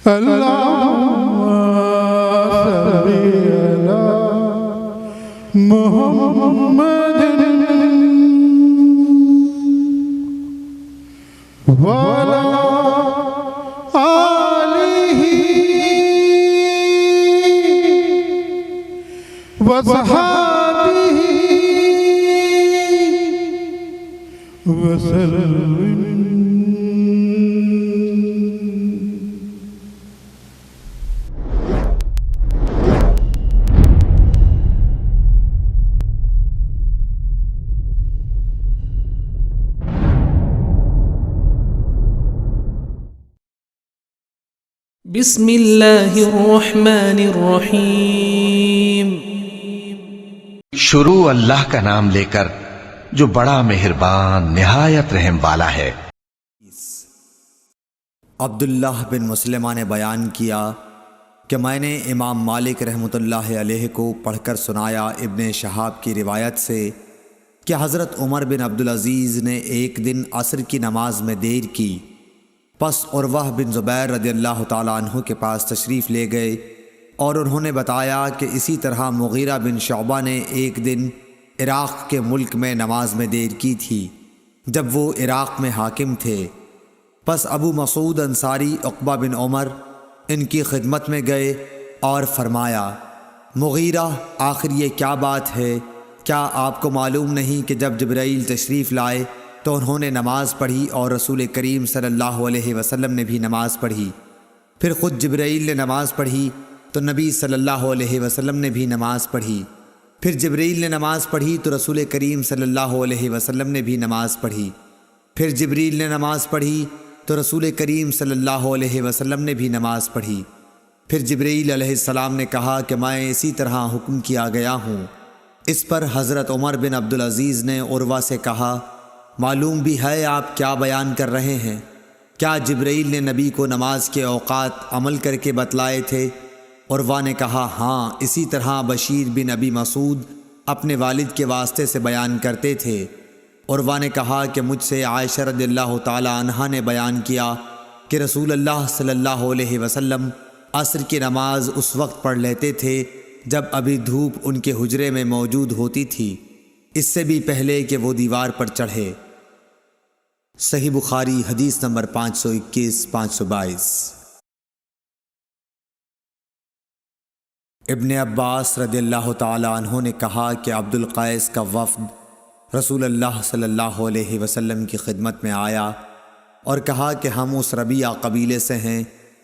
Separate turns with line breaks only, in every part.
اللهم صل على محمد وعلى آله وصحبه وسلم.
بسم اللہ الرحمن الرحیم.
شروع اللہ کا نام لے کر جو بڑا مہربان نہایت رحم والا ہے.
عبداللہ بن مسلمہ نے بیان کیا کہ میں نے امام مالک رحمۃ اللہ علیہ کو پڑھ کر سنایا ابن شہاب کی روایت سے کہ حضرت عمر بن عبدالعزیز نے ایک دن عصر کی نماز میں دیر کی. پس عروہ بن زبیر رضی اللہ تعالیٰ عنہ کے پاس تشریف لے گئے اور انہوں نے بتایا کہ اسی طرح مغیرہ بن شعبہ نے ایک دن عراق کے ملک میں نماز میں دیر کی تھی جب وہ عراق میں حاکم تھے. پس ابو مسعود انصاری عقبہ بن عمر ان کی خدمت میں گئے اور فرمایا، مغیرہ آخر یہ کیا بات ہے؟ کیا آپ کو معلوم نہیں کہ جب جبرائیل تشریف لائے تو انہوں نے نماز پڑھی اور رسول کریم صلی اللہ علیہ وسلم نے بھی نماز پڑھی، پھر خود جبرائیل نے نماز پڑھی تو نبی صلی اللہ علیہ وسلم نے بھی نماز پڑھی، پھر جبرائیل نے نماز پڑھی تو رسول کریم صلی اللہ علیہ وسلم نے بھی نماز پڑھی، پھر جبرائیل نے نماز پڑھی تو رسول کریم صلی اللہ علیہ وسلم نے بھی نماز پڑھی. پھر جبرائیل علیہ السلام نے کہا کہ میں اسی طرح حکم کیا گیا ہوں. اس پر حضرت عمر بن عبدالعزیز نے عروہ سے کہا، معلوم بھی ہے آپ کیا بیان کر رہے ہیں؟ کیا جبرائیل نے نبی کو نماز کے اوقات عمل کر کے بتلائے تھے؟ عروہ نے کہا، ہاں، اسی طرح بشیر بن ابی مسعود اپنے والد کے واسطے سے بیان کرتے تھے. عروہ نے کہا کہ مجھ سے عائشہ رضی اللہ تعالی عنہا نے بیان کیا کہ رسول اللہ صلی اللہ علیہ وسلم عصر کی نماز اس وقت پڑھ لیتے تھے جب ابھی دھوپ ان کے حجرے میں موجود ہوتی تھی، اس سے بھی پہلے کہ وہ دیوار پر چڑھے. صحیح بخاری حدیث نمبر 521 522. ابن عباس رضی اللہ تعالی عنہ نے کہا کہ عبد القیس کا وفد رسول اللہ صلی اللہ علیہ وسلم کی خدمت میں آیا اور کہا کہ ہم اس ربیعہ قبیلے سے ہیں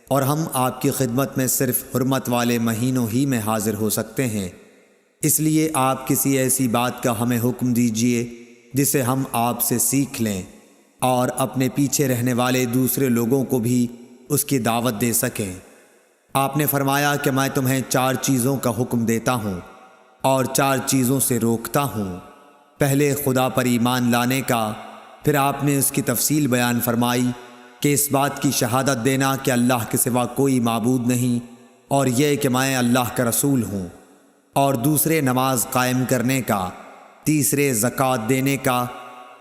اور ہم آپ کی خدمت میں صرف حرمت والے مہینوں ہی میں حاضر ہو سکتے ہیں، اس لیے آپ کسی ایسی بات کا ہمیں حکم دیجئے جسے ہم آپ سے سیکھ لیں اور اپنے پیچھے رہنے والے دوسرے لوگوں کو بھی اس کی دعوت دے سکیں. آپ نے فرمایا کہ میں تمہیں 4 چیزوں کا حکم دیتا ہوں اور 4 چیزوں سے روکتا ہوں. پہلے خدا پر ایمان لانے کا، پھر آپ نے اس کی تفصیل بیان فرمائی کہ اس بات کی شہادت دینا کہ اللہ کے سوا کوئی معبود نہیں اور یہ کہ میں اللہ کا رسول ہوں، اور دوسرے نماز قائم کرنے کا، تیسرے زکوٰۃ دینے کا،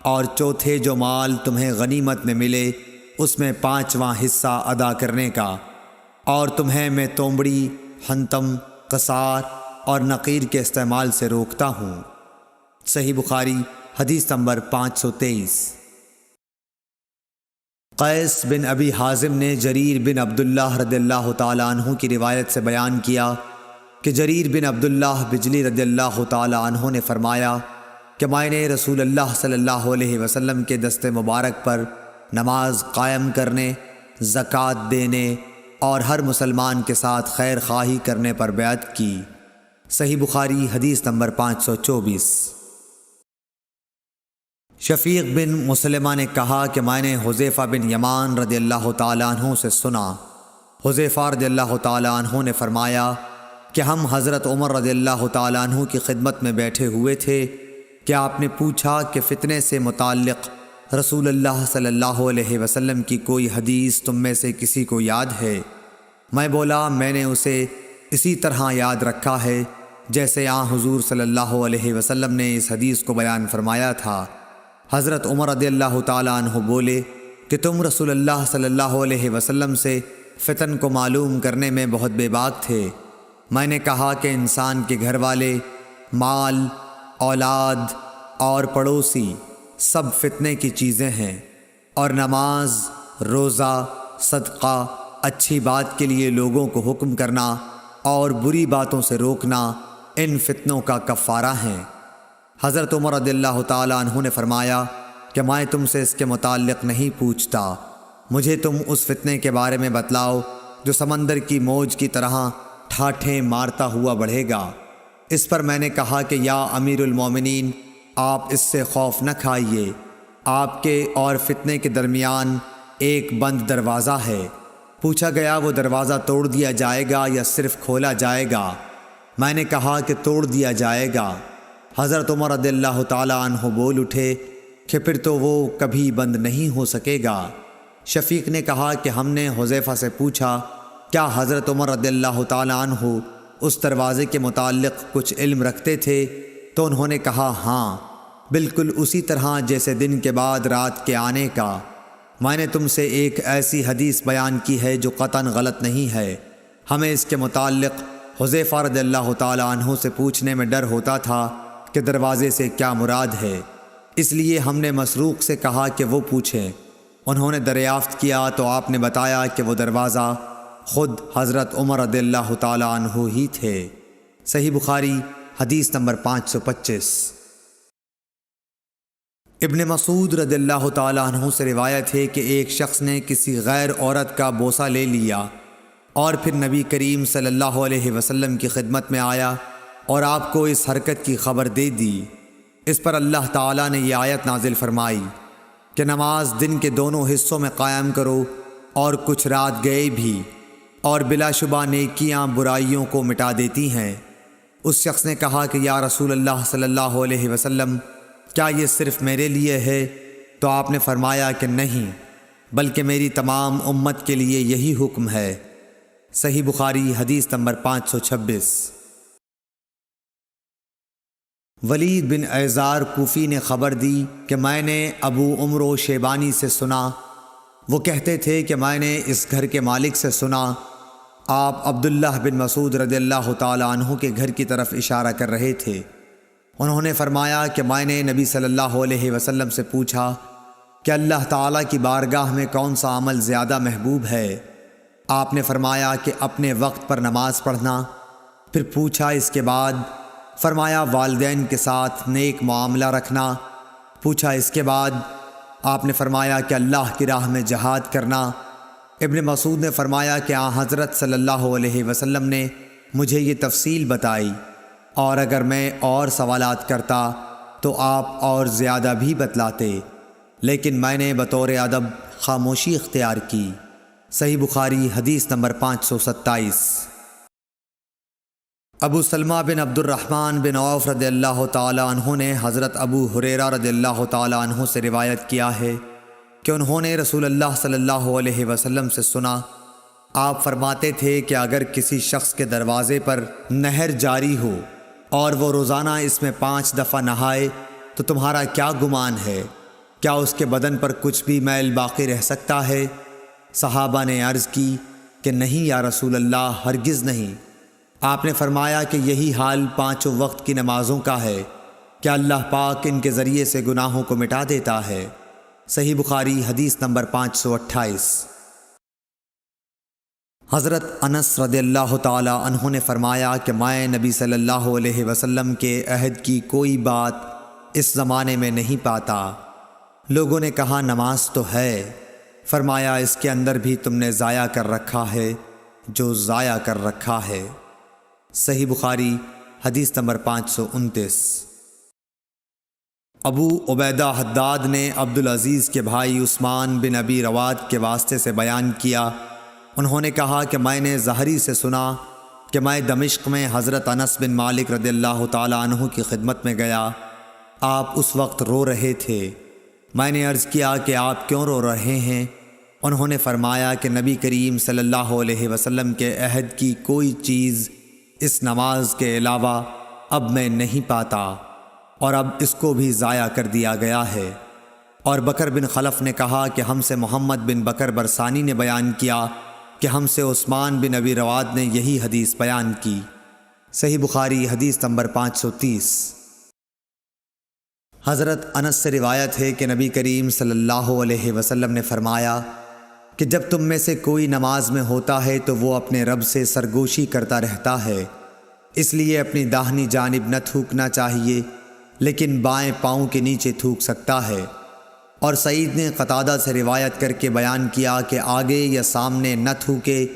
اور چوتھے جو مال تمہیں غنیمت میں ملے اس میں 5واں حصہ ادا کرنے کا، اور تمہیں میں تومڑی، حنتم، قصار اور نقیر کے استعمال سے روکتا ہوں. صحیح بخاری حدیث نمبر 523. قیس بن ابی حازم نے جریر بن عبداللہ رضی اللہ تعالی عنہ کی روایت سے بیان کیا کہ جریر بن عبداللہ بجلی رضی اللہ تعالی عنہ نے فرمایا کہ میں نے رسول اللہ صلی اللہ علیہ وسلم کے دست مبارک پر نماز قائم کرنے، زکوٰۃ دینے اور ہر مسلمان کے ساتھ خیر خواہی کرنے پر بیعت کی. صحیح بخاری حدیث نمبر 524. شفیق بن مسلمہ نے کہا کہ میں نے حذیفہ بن یمان رضی اللہ تعالیٰ عنہ سے سنا. حذیفہ رضی اللہ تعالیٰ عنہ نے فرمایا کہ ہم حضرت عمر رضی اللہ تعالیٰ عنہ کی خدمت میں بیٹھے ہوئے تھے کہ آپ نے پوچھا کہ فتنے سے متعلق رسول اللہ صلی اللہ علیہ وسلم کی کوئی حدیث تم میں سے کسی کو یاد ہے؟ میں بولا، میں نے اسے اسی طرح یاد رکھا ہے جیسے حضور صلی اللہ علیہ وسلم نے اس حدیث کو بیان فرمایا تھا. حضرت عمر رضی اللہ تعالیٰ عنہ بولے کہ تم رسول اللہ صلی اللہ علیہ وسلم سے فتن کو معلوم کرنے میں بہت بے باک تھے۔ میں نے کہا کہ انسان کے گھر والے، مال، اولاد اور پڑوسی سب فتنے کی چیزیں ہیں، اور نماز، روزہ، صدقہ، اچھی بات کے لیے لوگوں کو حکم کرنا اور بری باتوں سے روکنا ان فتنوں کا کفارہ ہیں۔ حضرت عمر رضی اللہ تعالیٰ عنہ نے فرمایا کہ میں تم سے اس کے متعلق نہیں پوچھتا، مجھے تم اس فتنے کے بارے میں بتلاؤ جو سمندر کی موج کی طرح ٹھاٹھیں مارتا ہوا بڑھے گا۔ اس پر میں نے کہا کہ یا امیر المومنین، آپ اس سے خوف نہ کھائیے، آپ کے اور فتنے کے درمیان ایک بند دروازہ ہے۔ پوچھا گیا وہ دروازہ توڑ دیا جائے گا یا صرف کھولا جائے گا؟ میں نے کہا کہ توڑ دیا جائے گا۔ حضرت عمر رضی اللہ تعالیٰ عنہ بول اٹھے کہ پھر تو وہ کبھی بند نہیں ہو سکے گا۔ شفیق نے کہا کہ ہم نے حذیفہ سے پوچھا کیا حضرت عمر رضی اللہ تعالیٰ عنہ اس دروازے کے متعلق کچھ علم رکھتے تھے؟ تو انہوں نے کہا ہاں، بالکل اسی طرح جیسے دن کے بعد رات کے آنے کا۔ میں نے تم سے ایک ایسی حدیث بیان کی ہے جو قطعاً غلط نہیں ہے۔ ہمیں اس کے متعلق حذیفہ رضی اللہ تعالیٰ عنہ سے پوچھنے میں ڈر ہوتا تھا کہ دروازے سے کیا مراد ہے، اس لیے ہم نے مسروق سے کہا کہ وہ پوچھیں۔ انہوں نے دریافت کیا تو آپ نے بتایا کہ وہ دروازہ خود حضرت عمر رضی اللہ تعالیٰ عنہ ہی تھے۔ صحیح بخاری حدیث نمبر 525۔ ابن مسعود رضی اللہ تعالیٰ عنہ سے روایت ہے کہ ایک شخص نے کسی غیر عورت کا بوسہ لے لیا اور پھر نبی کریم صلی اللہ علیہ وسلم کی خدمت میں آیا اور آپ کو اس حرکت کی خبر دے دی۔ اس پر اللہ تعالیٰ نے یہ آیت نازل فرمائی کہ نماز دن کے دونوں حصوں میں قائم کرو اور کچھ رات گئے بھی، اور بلا شبہ نیکیاں برائیوں کو مٹا دیتی ہیں۔ اس شخص نے کہا کہ یا رسول اللہ صلی اللہ علیہ وسلم، کیا یہ صرف میرے لیے ہے؟ تو آپ نے فرمایا کہ نہیں، بلکہ میری تمام امت کے لیے یہی حکم ہے۔ صحیح بخاری حدیث نمبر 526۔ ولید بن ایزار کوفی نے خبر دی کہ میں نے ابو عمرو شیبانی سے سنا، وہ کہتے تھے کہ میں نے اس گھر کے مالک سے سنا، آپ عبداللہ بن مسعود رضی اللہ تعالیٰ عنہ کے گھر کی طرف اشارہ کر رہے تھے۔ انہوں نے فرمایا کہ میں نے نبی صلی اللہ علیہ وسلم سے پوچھا کہ اللہ تعالیٰ کی بارگاہ میں کون سا عمل زیادہ محبوب ہے؟ آپ نے فرمایا کہ اپنے وقت پر نماز پڑھنا۔ پھر پوچھا اس کے بعد؟ فرمایا والدین کے ساتھ نیک معاملہ رکھنا۔ پوچھا اس کے بعد؟ آپ نے فرمایا کہ اللہ کی راہ میں جہاد کرنا۔ ابن مسعود نے فرمایا کہ حضرت صلی اللہ علیہ وسلم نے مجھے یہ تفصیل بتائی، اور اگر میں اور سوالات کرتا تو آپ اور زیادہ بھی بتلاتے، لیکن میں نے بطور ادب خاموشی اختیار کی۔ صحیح بخاری حدیث نمبر 527۔ ابو سلمہ بن عبد الرحمن بن عوف رضی اللہ تعالیٰ عنہ نے حضرت ابو ہریرہ رضی اللہ تعالیٰ عنہ سے روایت کیا ہے کہ انہوں نے رسول اللہ صلی اللہ علیہ وسلم سے سنا، آپ فرماتے تھے کہ اگر کسی شخص کے دروازے پر نہر جاری ہو اور وہ روزانہ اس میں 5 دفعہ نہائے تو تمہارا کیا گمان ہے؟ کیا اس کے بدن پر کچھ بھی میل باقی رہ سکتا ہے؟ صحابہ نے عرض کی کہ نہیں یا رسول اللہ، ہرگز نہیں۔ آپ نے فرمایا کہ یہی حال 5 وقت کی نمازوں کا ہے، کیا اللہ پاک ان کے ذریعے سے گناہوں کو مٹا دیتا ہے۔ صحیح بخاری حدیث نمبر 528۔ حضرت انس رضی اللہ تعالیٰ عنہ نے فرمایا کہ میں نبی صلی اللہ علیہ وسلم کے عہد کی کوئی بات اس زمانے میں نہیں پاتا۔ لوگوں نے کہا نماز تو ہے، فرمایا اس کے اندر بھی تم نے ضائع کر رکھا ہے جو ضائع کر رکھا ہے۔ صحیح بخاری حدیث نمبر 529۔ ابو عبیدہ حداد نے عبدالعزیز کے بھائی عثمان بن ابی رواد کے واسطے سے بیان کیا، انہوں نے کہا کہ میں نے زہری سے سنا کہ میں دمشق میں حضرت انس بن مالک رضی اللہ تعالیٰ عنہ کی خدمت میں گیا، آپ اس وقت رو رہے تھے۔ میں نے عرض کیا کہ آپ کیوں رو رہے ہیں؟ انہوں نے فرمایا کہ نبی کریم صلی اللہ علیہ وسلم کے عہد کی کوئی چیز اس نماز کے علاوہ اب میں نہیں پاتا، اور اب اس کو بھی ضائع کر دیا گیا ہے۔ اور بکر بن خلف نے کہا کہ ہم سے محمد بن بکر برسانی نے بیان کیا کہ ہم سے عثمان بن ابی رواد نے یہی حدیث بیان کی۔ صحیح بخاری حدیث نمبر 530۔ حضرت انس سے روایت ہے کہ نبی کریم صلی اللہ علیہ وسلم نے فرمایا کہ جب تم میں سے کوئی نماز میں ہوتا ہے تو وہ اپنے رب سے سرگوشی کرتا رہتا ہے، اس لیے اپنی داہنی جانب نہ تھوکنا چاہیے، لیکن بائیں پاؤں کے نیچے تھوک سکتا ہے۔ اور سعید نے قتادہ سے روایت کر کے بیان کیا کہ آگے یا سامنے نہ تھوکے،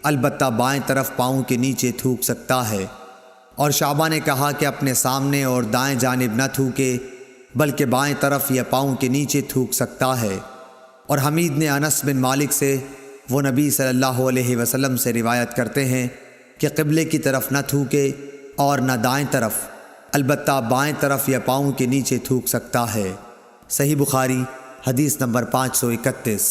البتہ بائیں طرف پاؤں کے نیچے تھوک سکتا ہے۔ اور شعبہ نے کہا کہ اپنے سامنے اور دائیں جانب نہ تھوکے، بلکہ بائیں طرف یا پاؤں کے نیچے تھوک سکتا ہے۔ اور حمید نے انس بن مالک سے، وہ نبی صلی اللہ علیہ وسلم سے روایت کرتے ہیں کہ قبلے کی طرف نہ تھوکے اور نہ دائیں طرف، البتہ بائیں طرف یا پاؤں کے نیچے تھوک سکتا ہے۔ صحیح بخاری حدیث نمبر 531۔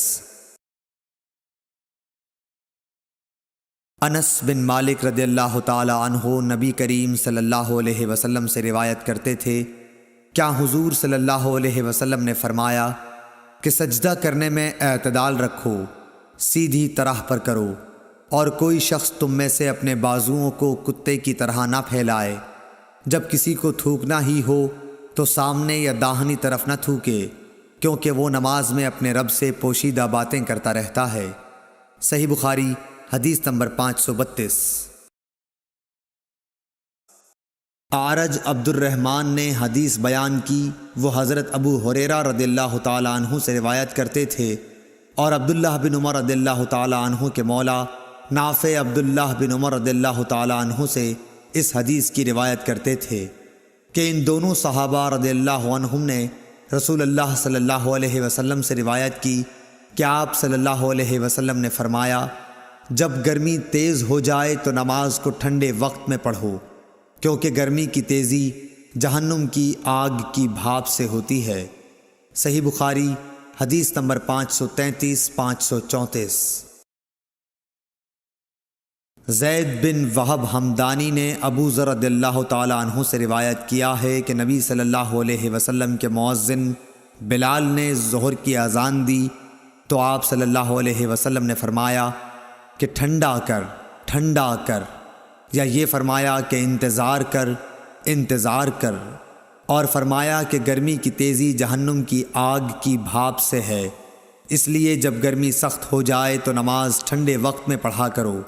انس بن مالک رضی اللہ تعالی عنہ نبی کریم صلی اللہ علیہ وسلم سے روایت کرتے تھے، کیا حضور صلی اللہ علیہ وسلم نے فرمایا کہ سجدہ کرنے میں اعتدال رکھو، سیدھی طرح پر کرو، اور کوئی شخص تم میں سے اپنے بازوؤں کو کتے کی طرح نہ پھیلائے۔ جب کسی کو تھوکنا ہی ہو تو سامنے یا داہنی طرف نہ تھوکے، کیونکہ وہ نماز میں اپنے رب سے پوشیدہ باتیں کرتا رہتا ہے۔ صحیح بخاری حدیث نمبر 532۔ اعرج عبد الرحمن نے حدیث بیان کی، وہ حضرت ابو ہریرہ رضی اللہ تعالی عنہ سے روایت کرتے تھے، اور عبداللہ بن عمر رضی اللہ تعالی عنہ کے مولا نافع عبداللہ بن عمر رضی اللہ تعالی عنہ سے اس حدیث کی روایت کرتے تھے کہ ان دونوں صحابہ رضی اللہ عنہم نے رسول اللہ صلی اللہ علیہ وسلم سے روایت کی کہ آپ صلی اللہ علیہ وسلم نے فرمایا، جب گرمی تیز ہو جائے تو نماز کو ٹھنڈے وقت میں پڑھو، کیونکہ گرمی کی تیزی جہنم کی آگ کی بھاپ سے ہوتی ہے۔ صحیح بخاری حدیث نمبر 533 534۔ زید بن وہب حمدانی نے ابو ذر رضی اللہ تعالی عنہ سے روایت کیا ہے کہ نبی صلی اللہ علیہ وسلم کے مؤذن بلال نے ظہر کی اذان دی تو آپ صلی اللہ علیہ وسلم نے فرمایا کہ ٹھنڈا کر، ٹھنڈا کر، یا یہ فرمایا کہ انتظار کر، انتظار کر، اور فرمایا کہ گرمی کی تیزی جہنم کی آگ کی بھاپ سے ہے، اس لیے جب گرمی سخت ہو جائے تو نماز ٹھنڈے وقت میں پڑھا کرو۔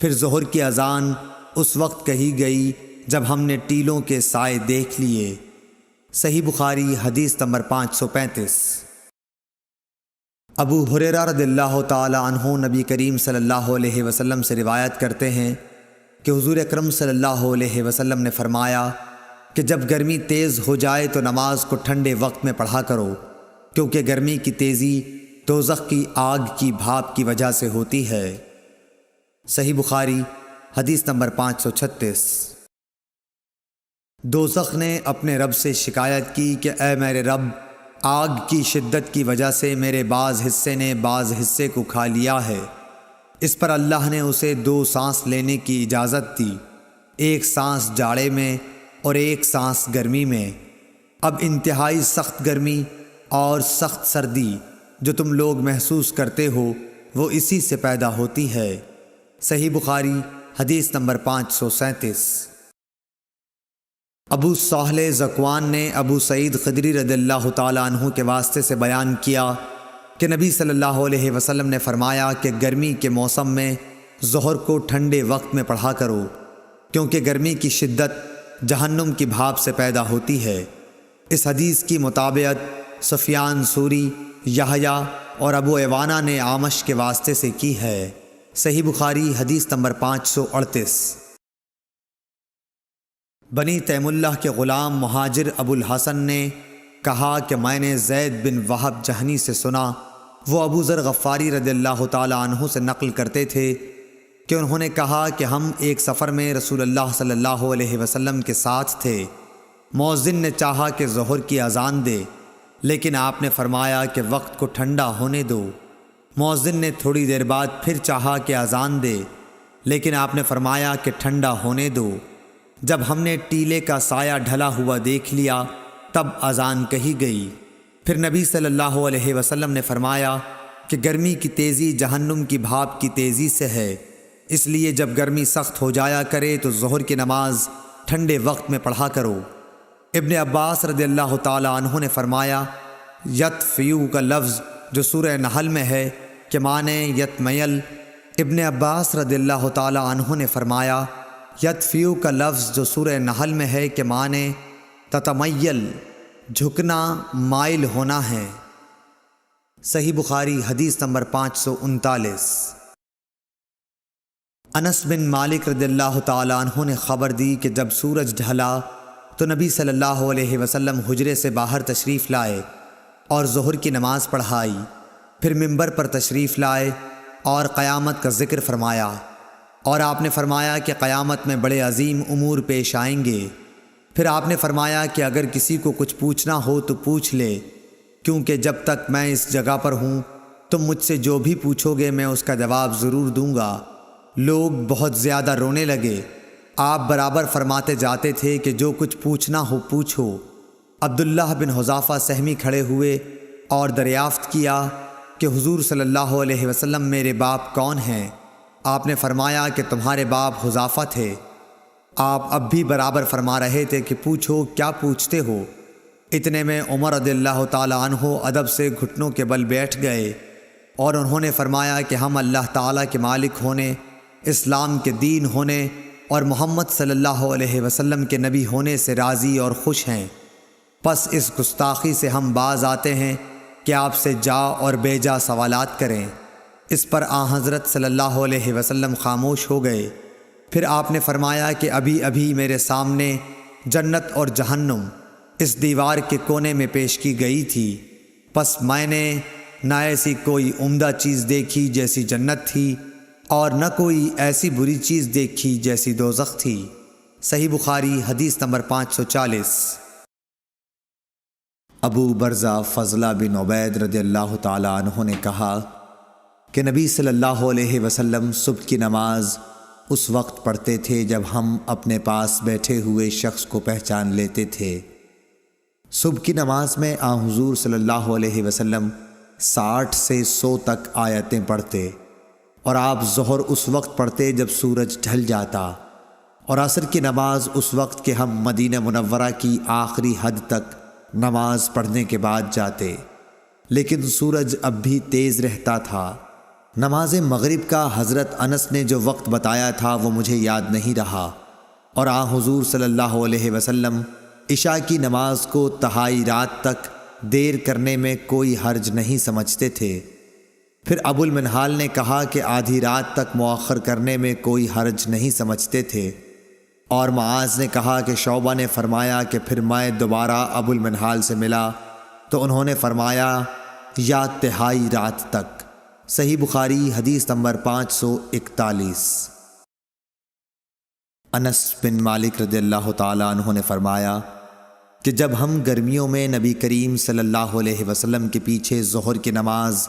پھر ظہر کی اذان اس وقت کہی گئی جب ہم نے ٹیلوں کے سائے دیکھ لیے۔ صحیح بخاری حدیث نمبر 535۔ ابو ہریرہ رضی اللہ تعالی عنہ نبی کریم صلی اللہ علیہ وسلم سے روایت کرتے ہیں کہ حضور اکرم صلی اللہ علیہ وسلم نے فرمایا کہ جب گرمی تیز ہو جائے تو نماز کو ٹھنڈے وقت میں پڑھا کرو، کیونکہ گرمی کی تیزی دوزخ کی آگ کی بھاپ کی وجہ سے ہوتی ہے۔ صحیح بخاری حدیث نمبر 536۔ دوزخ نے اپنے رب سے شکایت کی کہ اے میرے رب، آگ کی شدت کی وجہ سے میرے بعض حصے نے بعض حصے کو کھا لیا ہے۔ اس پر اللہ نے اسے 2 سانس لینے کی اجازت دی، ایک سانس جاڑے میں اور ایک سانس گرمی میں۔ اب انتہائی سخت گرمی اور سخت سردی جو تم لوگ محسوس کرتے ہو وہ اسی سے پیدا ہوتی ہے۔ صحیح بخاری حدیث نمبر 537۔ ابو صالح ذکوان نے ابو سعید خدری رضی اللہ تعالی عنہ کے واسطے سے بیان کیا کہ نبی صلی اللہ علیہ وسلم نے فرمایا کہ گرمی کے موسم میں ظہر کو ٹھنڈے وقت میں پڑھا کرو، کیونکہ گرمی کی شدت جہنم کی بھاپ سے پیدا ہوتی ہے۔ اس حدیث کی مطابقت سفیان ثوری، یحییٰ اور ابو عوانہ نے اعمش کے واسطے سے کی ہے۔ صحیح بخاری حدیث نمبر 538۔ بنی تیم اللہ کے غلام مہاجر ابو الحسن نے کہا کہ میں نے زید بن وہب جہنی سے سنا، وہ ابو ذر غفاری رضی اللہ تعالی عنہ سے نقل کرتے تھے کہ انہوں نے کہا کہ ہم ایک سفر میں رسول اللہ صلی اللہ علیہ وسلم کے ساتھ تھے۔ مؤذن نے چاہا کہ ظہر کی اذان دے، لیکن آپ نے فرمایا کہ وقت کو ٹھنڈا ہونے دو۔ مؤذن نے تھوڑی دیر بعد پھر چاہا کہ اذان دے، لیکن آپ نے فرمایا کہ ٹھنڈا ہونے دو۔ جب ہم نے ٹیلے کا سایہ ڈھلا ہوا دیکھ لیا تب اذان کہی گئی۔ پھر نبی صلی اللہ علیہ وسلم نے فرمایا کہ گرمی کی تیزی جہنم کی بھاپ کی تیزی سے ہے، اس لیے جب گرمی سخت ہو جایا کرے تو ظہر کی نماز ٹھنڈے وقت میں پڑھا کرو۔ ابن عباس رضی اللہ تعالی عنہ نے فرمایا، یطفیو کا لفظ جو سورہ نحل میں ہے کہ معنی یتمیل۔ ابن عباس رضی اللہ تعالی عنہ نے فرمایا، یطفیو کا لفظ جو سورہ نحل میں ہے کہ معنی تتمیل، جھکنا، مائل ہونا ہے۔ صحیح بخاری حدیث نمبر 539۔ انس بن مالک رضی اللہ تعالیٰ عنہ نے خبر دی کہ جب سورج ڈھلا تو نبی صلی اللہ علیہ وسلم حجرے سے باہر تشریف لائے اور ظہر کی نماز پڑھائی، پھر منبر پر تشریف لائے اور قیامت کا ذکر فرمایا، اور آپ نے فرمایا کہ قیامت میں بڑے عظیم امور پیش آئیں گے۔ پھر آپ نے فرمایا کہ اگر کسی کو کچھ پوچھنا ہو تو پوچھ لے، کیونکہ جب تک میں اس جگہ پر ہوں تم مجھ سے جو بھی پوچھو گے میں اس کا جواب ضرور دوں گا۔ لوگ بہت زیادہ رونے لگے۔ آپ برابر فرماتے جاتے تھے کہ جو کچھ پوچھنا ہو پوچھو۔ عبداللہ بن حذافہ سہمی کھڑے ہوئے اور دریافت کیا کہ حضور صلی اللہ علیہ وسلم میرے باپ کون ہیں؟ آپ نے فرمایا کہ تمہارے باپ حذافہ تھے۔ آپ اب بھی برابر فرما رہے تھے کہ پوچھو، کیا پوچھتے ہو؟ اتنے میں عمر رضی اللہ تعالی عنہ ادب سے گھٹنوں کے بل بیٹھ گئے اور انہوں نے فرمایا کہ ہم اللہ تعالیٰ کے مالک ہونے، اسلام کے دین ہونے اور محمد صلی اللہ علیہ وسلم کے نبی ہونے سے راضی اور خوش ہیں۔ پس اس گستاخی سے ہم باز آتے ہیں کہ آپ سے جا اور بے جا سوالات کریں۔ اس پر حضرت صلی اللہ علیہ وسلم خاموش ہو گئے۔ پھر آپ نے فرمایا کہ ابھی ابھی میرے سامنے جنت اور جہنم اس دیوار کے کونے میں پیش کی گئی تھی، پس میں نے نہ ایسی کوئی عمدہ چیز دیکھی جیسی جنت تھی اور نہ کوئی ایسی بری چیز دیکھی جیسی دوزخ تھی۔ صحیح بخاری حدیث نمبر 540۔ ابو برزہ فضلہ بن عبید رضی اللہ تعالی عنہ نے کہا کہ نبی صلی اللہ علیہ وسلم صبح کی نماز اس وقت پڑھتے تھے جب ہم اپنے پاس بیٹھے ہوئے شخص کو پہچان لیتے تھے۔ صبح کی نماز میں حضور صلی اللہ علیہ وسلم 60 سے 100 تک آیتیں پڑھتے، اور آپ ظہر اس وقت پڑھتے جب سورج ڈھل جاتا، اور عصر کی نماز اس وقت کہ ہم مدینہ منورہ کی آخری حد تک نماز پڑھنے کے بعد جاتے، لیکن سورج اب بھی تیز رہتا تھا۔ نماز مغرب کا حضرت انس نے جو وقت بتایا تھا وہ مجھے یاد نہیں رہا، اور حضور صلی اللہ علیہ وسلم عشاء کی نماز کو تہائی رات تک دیر کرنے میں کوئی حرج نہیں سمجھتے تھے۔ پھر ابو المنہال نے کہا کہ آدھی رات تک مؤخر کرنے میں کوئی حرج نہیں سمجھتے تھے، اور معاذ نے کہا کہ شعبہ نے فرمایا کہ پھر میں دوبارہ ابو المنہال سے ملا تو انہوں نے فرمایا یا تہائی رات تک۔ صحیح بخاری حدیث نمبر 541۔ انس بن مالک رضی اللہ تعالی عنہ نے فرمایا کہ جب ہم گرمیوں میں نبی کریم صلی اللہ علیہ وسلم کے پیچھے ظہر کی نماز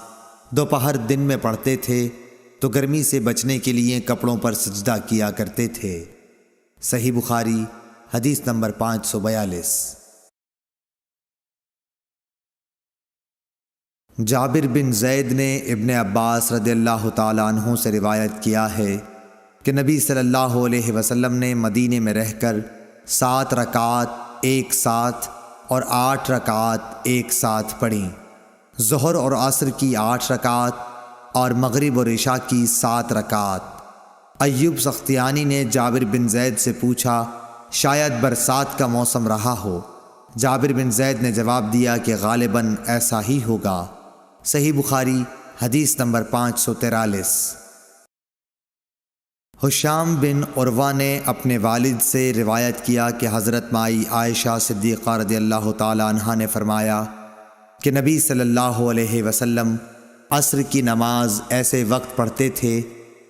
دوپہر دن میں پڑھتے تھے تو گرمی سے بچنے کے لیے کپڑوں پر سجدہ کیا کرتے تھے۔ صحیح بخاری حدیث نمبر 542۔ جابر بن زید نے ابن عباس رضی اللہ تعالی عنہ سے روایت کیا ہے کہ نبی صلی اللہ علیہ وسلم نے مدینے میں رہ کر 7 رکعات ایک ساتھ اور 8 رکعات ایک ساتھ پڑھیں، ظہر اور عصر کی 8 رکعات اور مغرب اور عشاء کی 7 رکعات۔ ایوب سختیانی نے جابر بن زید سے پوچھا شاید برسات کا موسم رہا ہو۔ جابر بن زید نے جواب دیا کہ غالباً ایسا ہی ہوگا۔ صحیح بخاری حدیث نمبر 543۔ حشام بن عروہ نے اپنے والد سے روایت کیا کہ حضرت مائی عائشہ صدیقہ رضی اللہ تعالی عنہا نے فرمایا کہ نبی صلی اللہ علیہ وسلم عصر کی نماز ایسے وقت پڑھتے تھے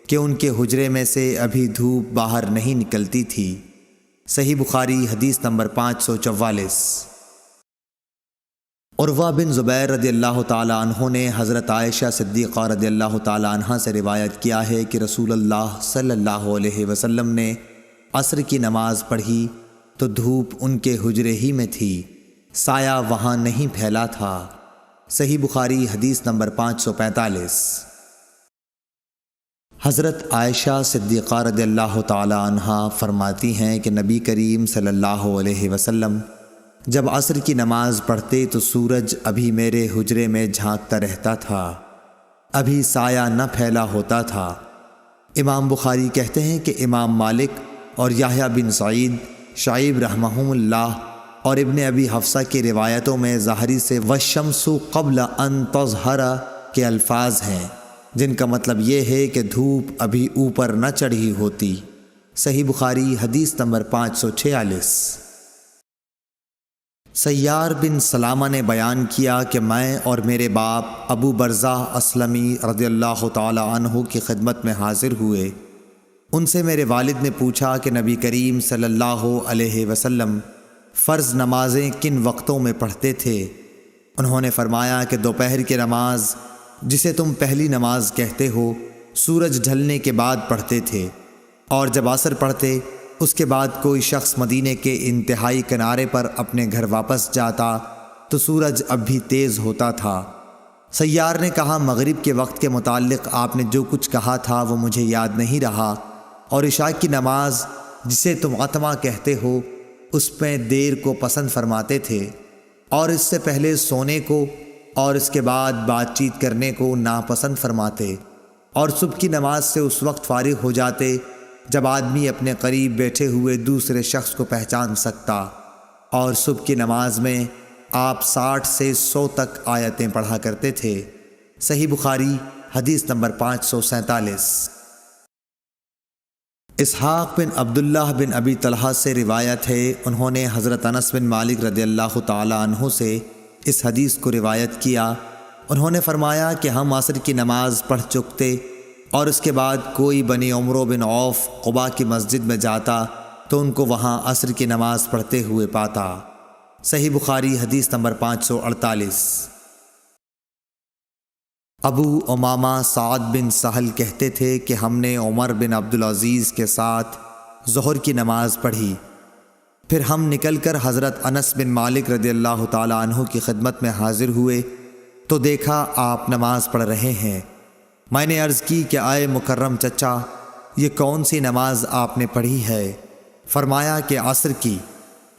کہ ان کے حجرے میں سے ابھی دھوپ باہر نہیں نکلتی تھی۔ صحیح بخاری حدیث نمبر 544۔ عروہ بن زبیر رضی اللہ تعالی عنہ نے حضرت عائشہ صدیقہ رضی اللہ تعالی عنہ سے روایت کیا ہے کہ رسول اللہ صلی اللہ علیہ وسلم نے عصر کی نماز پڑھی تو دھوپ ان کے حجرے ہی میں تھی، سایہ وہاں نہیں پھیلا تھا۔ صحیح بخاری حدیث نمبر 545۔ حضرت عائشہ صدیقہ رضی اللہ تعالی عنہا فرماتی ہیں کہ نبی کریم صلی اللہ علیہ وسلم جب عصر کی نماز پڑھتے تو سورج ابھی میرے حجرے میں جھانکتا رہتا تھا، ابھی سایہ نہ پھیلا ہوتا تھا۔ امام بخاری کہتے ہیں کہ امام مالک اور یحییٰ بن سعید، شعیب رحمہم اللہ اور ابن ابی حفصہ کی روایتوں میں ظاہری سے وَالشَّمْسُ قَبْلَ أَن تَظْهَرَ کے الفاظ ہیں، جن کا مطلب یہ ہے کہ دھوپ ابھی اوپر نہ چڑھی ہوتی۔ صحیح بخاری حدیث نمبر 546۔ سیار بن سلامہ نے بیان کیا کہ میں اور میرے باپ ابو برزہ اسلمی رضی اللہ تعالی عنہ کی خدمت میں حاضر ہوئے۔ ان سے میرے والد نے پوچھا کہ نبی کریم صلی اللہ علیہ وسلم فرض نمازیں کن وقتوں میں پڑھتے تھے؟ انہوں نے فرمایا کہ دوپہر کی نماز، جسے تم پہلی نماز کہتے ہو، سورج ڈھلنے کے بعد پڑھتے تھے، اور جب عصر پڑھتے اس کے بعد کوئی شخص مدینے کے انتہائی کنارے پر اپنے گھر واپس جاتا تو سورج اب بھی تیز ہوتا تھا۔ سیار نے کہا مغرب کے وقت کے متعلق آپ نے جو کچھ کہا تھا وہ مجھے یاد نہیں رہا، اور عشاء کی نماز جسے تم عتمہ کہتے ہو اس میں دیر کو پسند فرماتے تھے، اور اس سے پہلے سونے کو اور اس کے بعد بات چیت کرنے کو ناپسند فرماتے، اور صبح کی نماز سے اس وقت فارغ ہو جاتے جب آدمی اپنے قریب بیٹھے ہوئے دوسرے شخص کو پہچان سکتا، اور صبح کی نماز میں آپ 60 سے 100 تک آیتیں پڑھا کرتے تھے۔ صحیح بخاری حدیث نمبر 547۔ اسحاق بن عبداللہ بن ابی طلحہ سے روایت ہے، انہوں نے حضرت انس بن مالک رضی اللہ تعالی عنہ سے اس حدیث کو روایت کیا۔ انہوں نے فرمایا کہ ہم عصر کی نماز پڑھ چکتے، اور اس کے بعد کوئی بنی عمرو بن عوف قباء کی مسجد میں جاتا تو ان کو وہاں عصر کی نماز پڑھتے ہوئے پاتا۔ صحیح بخاری حدیث نمبر 548۔ ابو امامہ سعد بن سہل کہتے تھے کہ ہم نے عمر بن عبدالعزیز کے ساتھ ظہر کی نماز پڑھی، پھر ہم نکل کر حضرت انس بن مالک رضی اللہ تعالی عنہ کی خدمت میں حاضر ہوئے تو دیکھا آپ نماز پڑھ رہے ہیں۔ میں نے عرض کی کہ آئے مکرم چچا، یہ کون سی نماز آپ نے پڑھی ہے؟ فرمایا کہ عصر کی،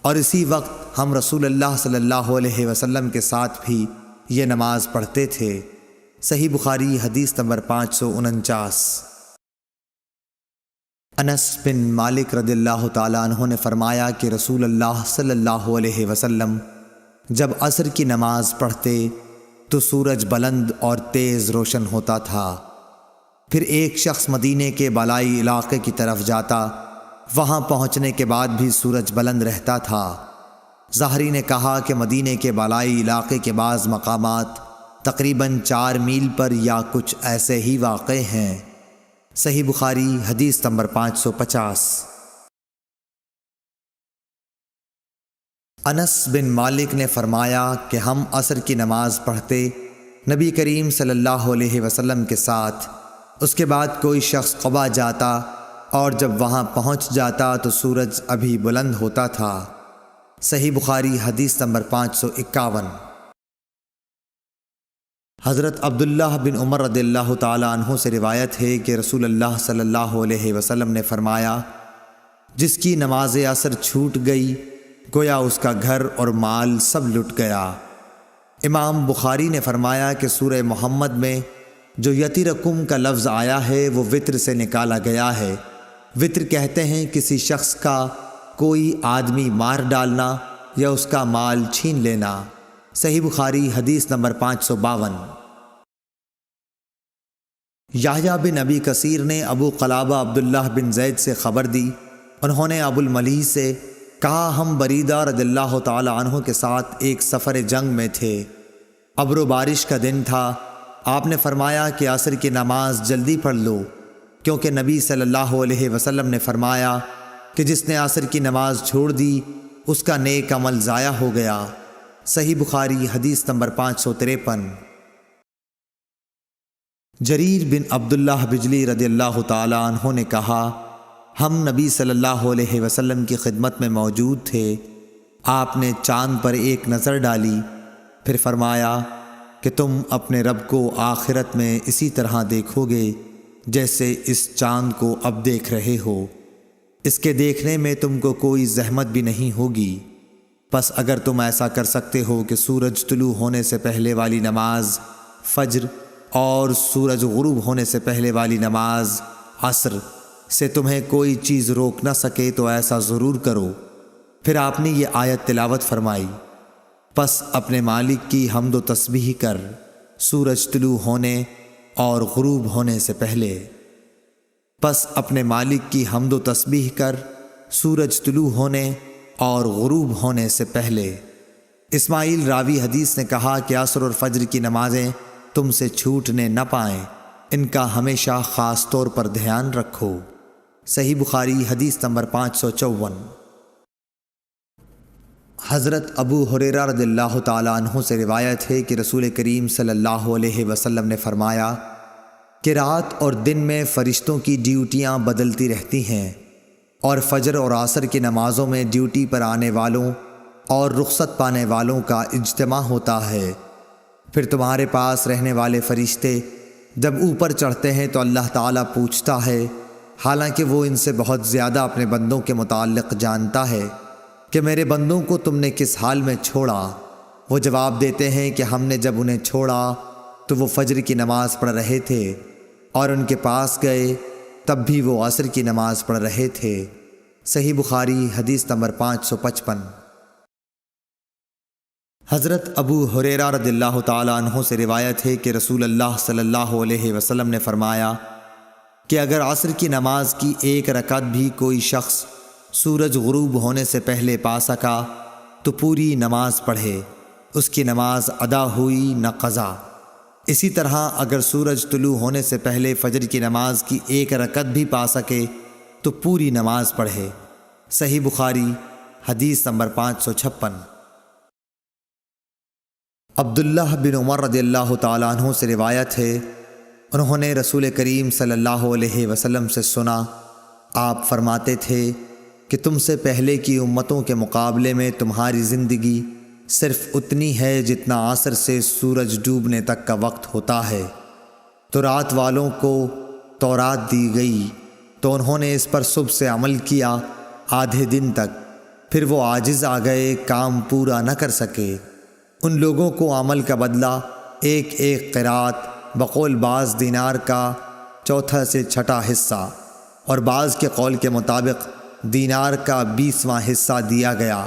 اور اسی وقت ہم رسول اللہ صلی اللہ علیہ وسلم کے ساتھ بھی یہ نماز پڑھتے تھے۔ صحیح بخاری حدیث نمبر 549۔ انس بن مالک رضی اللہ تعالی عنہ نے فرمایا کہ رسول اللہ صلی اللہ علیہ وسلم جب عصر کی نماز پڑھتے تو سورج بلند اور تیز روشن ہوتا تھا، پھر ایک شخص مدینے کے بالائی علاقے کی طرف جاتا، وہاں پہنچنے کے بعد بھی سورج بلند رہتا تھا۔ ظاہری نے کہا کہ مدینے کے بالائی علاقے کے بعض مقامات تقریباً 4 میل پر یا کچھ ایسے ہی واقع ہیں۔ صحیح بخاری حدیث نمبر 550۔ انس بن مالک نے فرمایا کہ ہم عصر کی نماز پڑھتے نبی کریم صلی اللہ علیہ وسلم کے ساتھ، اس کے بعد کوئی شخص قباء جاتا، اور جب وہاں پہنچ جاتا تو سورج ابھی بلند ہوتا تھا۔ صحیح بخاری حدیث نمبر 551۔ حضرت عبداللہ بن عمر رضی اللہ تعالی عنہ سے روایت ہے کہ رسول اللہ صلی اللہ علیہ وسلم نے فرمایا، جس کی نماز عصر چھوٹ گئی گویا اس کا گھر اور مال سب لٹ گیا۔ امام بخاری نے فرمایا کہ سورہ محمد میں جو یتیرکم کا لفظ آیا ہے وہ وطر سے نکالا گیا ہے۔ وطر کہتے ہیں کسی شخص کا کوئی آدمی مار ڈالنا یا اس کا مال چھین لینا۔ صحیح بخاری حدیث نمبر 552۔ یحییٰ بن ابی کثیر نے ابو قلابہ عبداللہ بن زید سے خبر دی، انہوں نے ابو الملیح سے کہا ہم بریدہ رضی اللہ تعالی عنہ کے ساتھ ایک سفر جنگ میں تھے، ابر و بارش کا دن تھا، آپ نے فرمایا کہ عصر کی نماز جلدی پڑھ لو، کیونکہ نبی صلی اللہ علیہ وسلم نے فرمایا کہ جس نے عصر کی نماز چھوڑ دی اس کا نیک عمل ضائع ہو گیا۔ صحیح بخاری حدیث نمبر 553۔ جریر بن عبداللہ بجلی رضی اللہ تعالی عنہ نے کہا ہم نبی صلی اللہ علیہ وسلم کی خدمت میں موجود تھے، آپ نے چاند پر ایک نظر ڈالی، پھر فرمایا کہ تم اپنے رب کو آخرت میں اسی طرح دیکھو گے جیسے اس چاند کو اب دیکھ رہے ہو۔ اس کے دیکھنے میں تم کو کوئی زحمت بھی نہیں ہوگی۔ پس اگر تم ایسا کر سکتے ہو کہ سورج طلوع ہونے سے پہلے والی نماز فجر اور سورج غروب ہونے سے پہلے والی نماز عصر سے تمہیں کوئی چیز روک نہ سکے تو ایسا ضرور کرو۔ پھر آپ نے یہ آیت تلاوت فرمائی، پس اپنے مالک کی حمد و تسبیح کر سورج طلوع ہونے اور غروب ہونے سے پہلے۔ پس اپنے مالک کی حمد و تسبیح کر سورج طلوع ہونے اور غروب ہونے سے پہلے۔ اسماعیل راوی حدیث نے کہا کہ عصر اور فجر کی نمازیں تم سے چھوٹنے نہ پائیں، ان کا ہمیشہ خاص طور پر دھیان رکھو۔ صحیح بخاری حدیث نمبر 554۔ حضرت ابو ہریرہ رضی اللہ تعالیٰ عنہ سے روایت ہے کہ رسول کریم صلی اللہ علیہ وسلم نے فرمایا کہ رات اور دن میں فرشتوں کی ڈیوٹیاں بدلتی رہتی ہیں، اور فجر اور عصر کی نمازوں میں ڈیوٹی پر آنے والوں اور رخصت پانے والوں کا اجتماع ہوتا ہے۔ پھر تمہارے پاس رہنے والے فرشتے جب اوپر چڑھتے ہیں تو اللہ تعالیٰ پوچھتا ہے، حالانکہ وہ ان سے بہت زیادہ اپنے بندوں کے متعلق جانتا ہے، کہ میرے بندوں کو تم نے کس حال میں چھوڑا؟ وہ جواب دیتے ہیں کہ ہم نے جب انہیں چھوڑا تو وہ فجر کی نماز پڑھ رہے تھے، اور ان کے پاس گئے تب بھی وہ عصر کی نماز پڑھ رہے تھے۔ صحیح بخاری حدیث نمبر 555۔ حضرت ابو ہریرہ رضی اللہ تعالیٰ عنہ سے روایت ہے کہ رسول اللہ صلی اللہ علیہ وسلم نے فرمایا کہ اگر عصر کی نماز کی ایک رکعت بھی کوئی شخص سورج غروب ہونے سے پہلے پا سکا تو پوری نماز پڑھے، اس کی نماز ادا ہوئی نہ قضا۔ اسی طرح اگر سورج طلوع ہونے سے پہلے فجر کی نماز کی ایک رکعت بھی پا سکے تو پوری نماز پڑھے۔ صحیح بخاری حدیث نمبر 556۔ عبداللہ بن عمر رضی اللہ تعالیٰ عنہ سے روایت ہے، انہوں نے رسول کریم صلی اللہ علیہ وسلم سے سنا، آپ فرماتے تھے کہ تم سے پہلے کی امتوں کے مقابلے میں تمہاری زندگی صرف اتنی ہے جتنا عصر سے سورج ڈوبنے تک کا وقت ہوتا ہے۔ تو رات والوں کو تورات دی گئی تو انہوں نے اس پر صبح سے عمل کیا آدھے دن تک، پھر وہ عاجز آ گئے، کام پورا نہ کر سکے۔ ان لوگوں کو عمل کا بدلہ ایک ایک قرات بقول بعض دینار کا چوتھا سے چھٹا حصہ، اور بعض کے قول کے مطابق دینار کا 20واں حصہ دیا گیا۔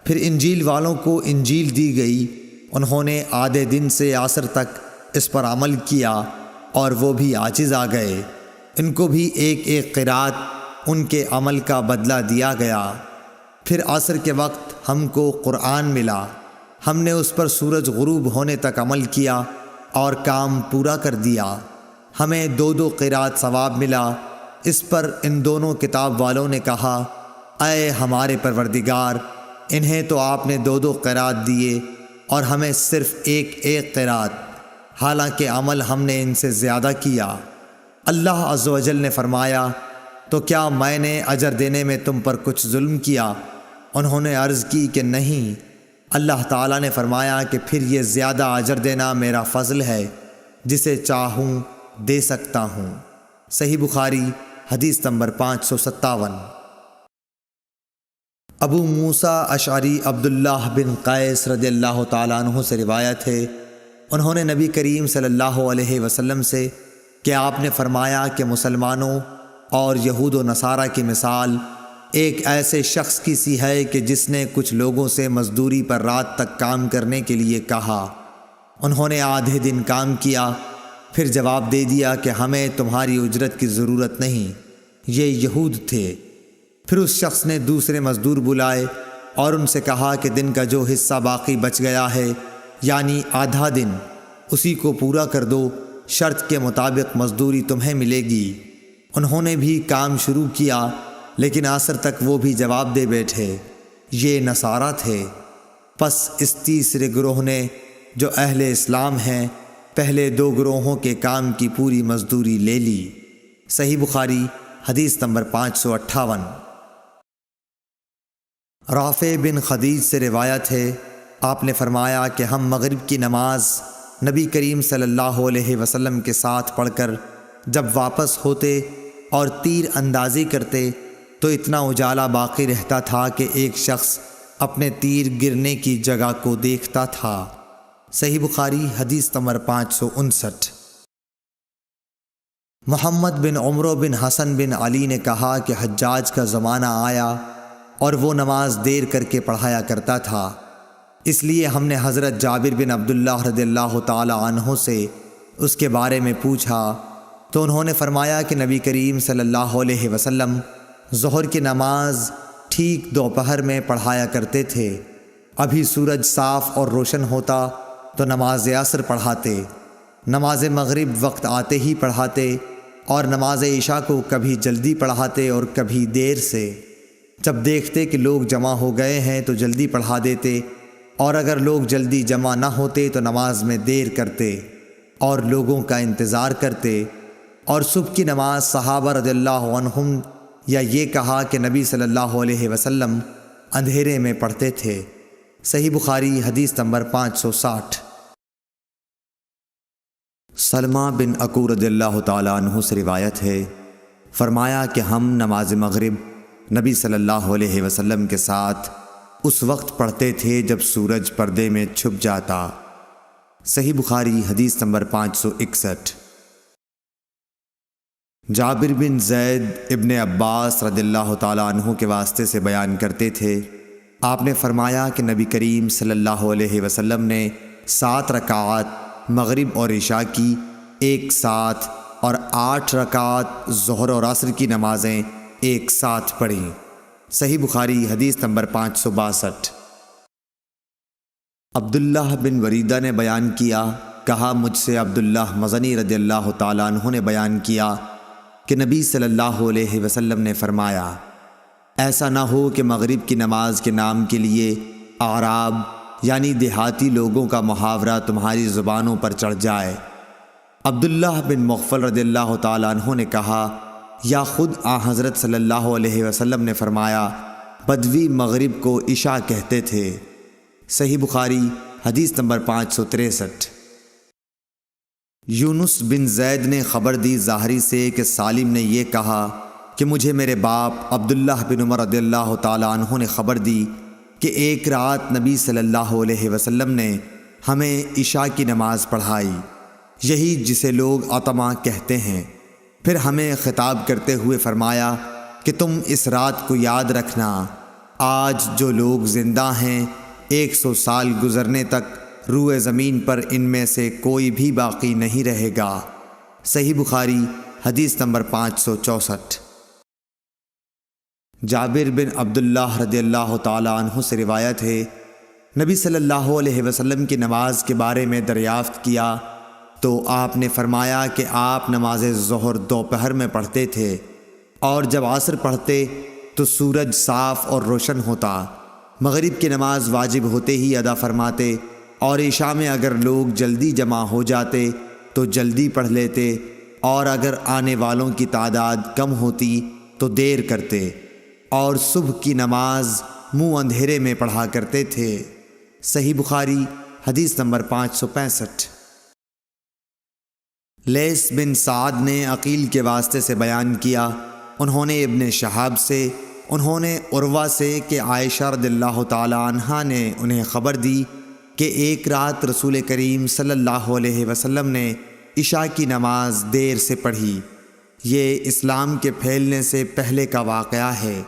پھر انجیل والوں کو انجیل دی گئی، انہوں نے آدھے دن سے عصر تک اس پر عمل کیا اور وہ بھی عاجز آ گئے، ان کو بھی ایک ایک قرات ان کے عمل کا بدلہ دیا گیا۔ پھر عصر کے وقت ہم کو قرآن ملا، ہم نے اس پر سورج غروب ہونے تک عمل کیا اور کام پورا کر دیا، ہمیں 2 قرات ثواب ملا۔ اس پر ان دونوں کتاب والوں نے کہا، اے ہمارے پروردگار، انہیں تو آپ نے 2 قرات دیے اور ہمیں صرف ایک ایک قرات، حالانکہ عمل ہم نے ان سے زیادہ کیا۔ اللہ عز و جل نے فرمایا، تو کیا میں نے اجر دینے میں تم پر کچھ ظلم کیا؟ انہوں نے عرض کی کہ نہیں۔ اللہ تعالیٰ نے فرمایا کہ پھر یہ زیادہ اجر دینا میرا فضل ہے، جسے چاہوں دے سکتا ہوں۔ صحیح بخاری حدیث نمبر 557۔ ابو موسیٰ اشعری عبداللہ بن قیس رضی اللہ تعالیٰ عنہ سے روایت ہے، انہوں نے نبی کریم صلی اللہ علیہ وسلم سے کہ آپ نے فرمایا کہ مسلمانوں اور یہود و نصارہ کی مثال ایک ایسے شخص کی سی ہے کہ جس نے کچھ لوگوں سے مزدوری پر رات تک کام کرنے کے لیے کہا، انہوں نے آدھے دن کام کیا، پھر جواب دے دیا کہ ہمیں تمہاری اجرت کی ضرورت نہیں، یہ یہود تھے۔ پھر اس شخص نے دوسرے مزدور بلائے اور ان سے کہا کہ دن کا جو حصہ باقی بچ گیا ہے، یعنی آدھا دن، اسی کو پورا کر دو، شرط کے مطابق مزدوری تمہیں ملے گی۔ انہوں نے بھی کام شروع کیا، لیکن عصر تک وہ بھی جواب دے بیٹھے، یہ نصارہ تھے۔ پس اس تیسرے گروہ نے جو اہل اسلام ہیں پہلے 2 گروہوں کے کام کی پوری مزدوری لے لی۔ صحیح بخاری حدیث نمبر 558۔ رافع بن خدیج سے روایت ہے، آپ نے فرمایا کہ ہم مغرب کی نماز نبی کریم صلی اللہ علیہ وسلم کے ساتھ پڑھ کر جب واپس ہوتے اور تیر اندازی کرتے تو اتنا اجالا باقی رہتا تھا کہ ایک شخص اپنے تیر گرنے کی جگہ کو دیکھتا تھا۔ صحیح بخاری حدیث نمبر 559۔ محمد بن عمرو بن حسن بن علی نے کہا کہ حجاج کا زمانہ آیا اور وہ نماز دیر کر کے پڑھایا کرتا تھا، اس لیے ہم نے حضرت جابر بن عبداللہ رضی اللہ تعالی عنہ سے اس کے بارے میں پوچھا تو انہوں نے فرمایا کہ نبی کریم صلی اللہ علیہ وسلم ظہر کی نماز ٹھیک دوپہر میں پڑھایا کرتے تھے، ابھی سورج صاف اور روشن ہوتا تو نماز عصر پڑھاتے، نماز مغرب وقت آتے ہی پڑھاتے اور نماز عشاء کو کبھی جلدی پڑھاتے اور کبھی دیر سے۔ جب دیکھتے کہ لوگ جمع ہو گئے ہیں تو جلدی پڑھا دیتے، اور اگر لوگ جلدی جمع نہ ہوتے تو نماز میں دیر کرتے اور لوگوں کا انتظار کرتے۔ اور صبح کی نماز صحابہ رضی اللہ عنہم یا یہ کہا کہ نبی صلی اللہ علیہ وسلم اندھیرے میں پڑھتے تھے۔ صحیح بخاری حدیث نمبر 560۔ سلمہ بن اکو رضی اللہ تعالیٰ عنہ سے روایت ہے، فرمایا کہ ہم نماز مغرب نبی صلی اللہ علیہ وسلم کے ساتھ اس وقت پڑھتے تھے جب سورج پردے میں چھپ جاتا۔ صحیح بخاری حدیث نمبر 561۔ جابر بن زید ابن عباس رضی اللہ تعالیٰ عنہ کے واسطے سے بیان کرتے تھے، آپ نے فرمایا کہ نبی کریم صلی اللہ علیہ وسلم نے 7 رکعات مغرب اور عشاء کی ایک ساتھ اور 8 رکعات ظہر اور عصر کی نمازیں ایک ساتھ پڑھیں۔ صحیح بخاری حدیث نمبر 562۔ عبداللہ بن وریدہ نے بیان کیا، کہا مجھ سے عبداللہ مزنی رضی اللہ تعالیٰ عنہ نے بیان کیا کہ نبی صلی اللہ علیہ وسلم نے فرمایا، ایسا نہ ہو کہ مغرب کی نماز کے نام کے لیے اعراب یعنی دیہاتی لوگوں کا محاورہ تمہاری زبانوں پر چڑھ جائے۔ عبداللہ بن مغفل رضی اللہ تعالیٰ عنہ نے کہا، یا خود حضرت صلی اللہ علیہ وسلم نے فرمایا، بدوی مغرب کو عشاء کہتے تھے۔ صحیح بخاری حدیث نمبر 563۔ یونس بن زید نے خبر دی ظاہری سے کہ سالم نے یہ کہا کہ مجھے میرے باپ عبداللہ بن عمر رضی اللہ تعالیٰ عنہ نے خبر دی کہ ایک رات نبی صلی اللہ علیہ وسلم نے ہمیں عشاء کی نماز پڑھائی، یہی جسے لوگ عتمہ کہتے ہیں۔ پھر ہمیں خطاب کرتے ہوئے فرمایا کہ تم اس رات کو یاد رکھنا، آج جو لوگ زندہ ہیں 100 سال گزرنے تک روئے زمین پر ان میں سے کوئی بھی باقی نہیں رہے گا۔ صحیح بخاری حدیث نمبر 564۔ جابر بن عبداللہ رضی اللہ تعالیٰ عنہ سے روایت ہے، نبی صلی اللہ علیہ وسلم کی نماز کے بارے میں دریافت کیا تو آپ نے فرمایا کہ آپ نماز ظہر دوپہر میں پڑھتے تھے، اور جب عصر پڑھتے تو سورج صاف اور روشن ہوتا، مغرب کی نماز واجب ہوتے ہی ادا فرماتے، اور عشاء میں اگر لوگ جلدی جمع ہو جاتے تو جلدی پڑھ لیتے، اور اگر آنے والوں کی تعداد کم ہوتی تو دیر کرتے، اور صبح کی نماز منہ اندھیرے میں پڑھا کرتے تھے۔ صحیح بخاری حدیث نمبر 565۔ لیث بن سعد نے عقیل کے واسطے سے بیان کیا، انہوں نے ابن شہاب سے، انہوں نے عروہ سے کہ عائشہ رضی اللہ تعالی عنہا نے انہیں خبر دی کہ ایک رات رسول کریم صلی اللہ علیہ وسلم نے عشاء کی نماز دیر سے پڑھی۔ یہ اسلام کے پھیلنے سے پہلے کا واقعہ ہے۔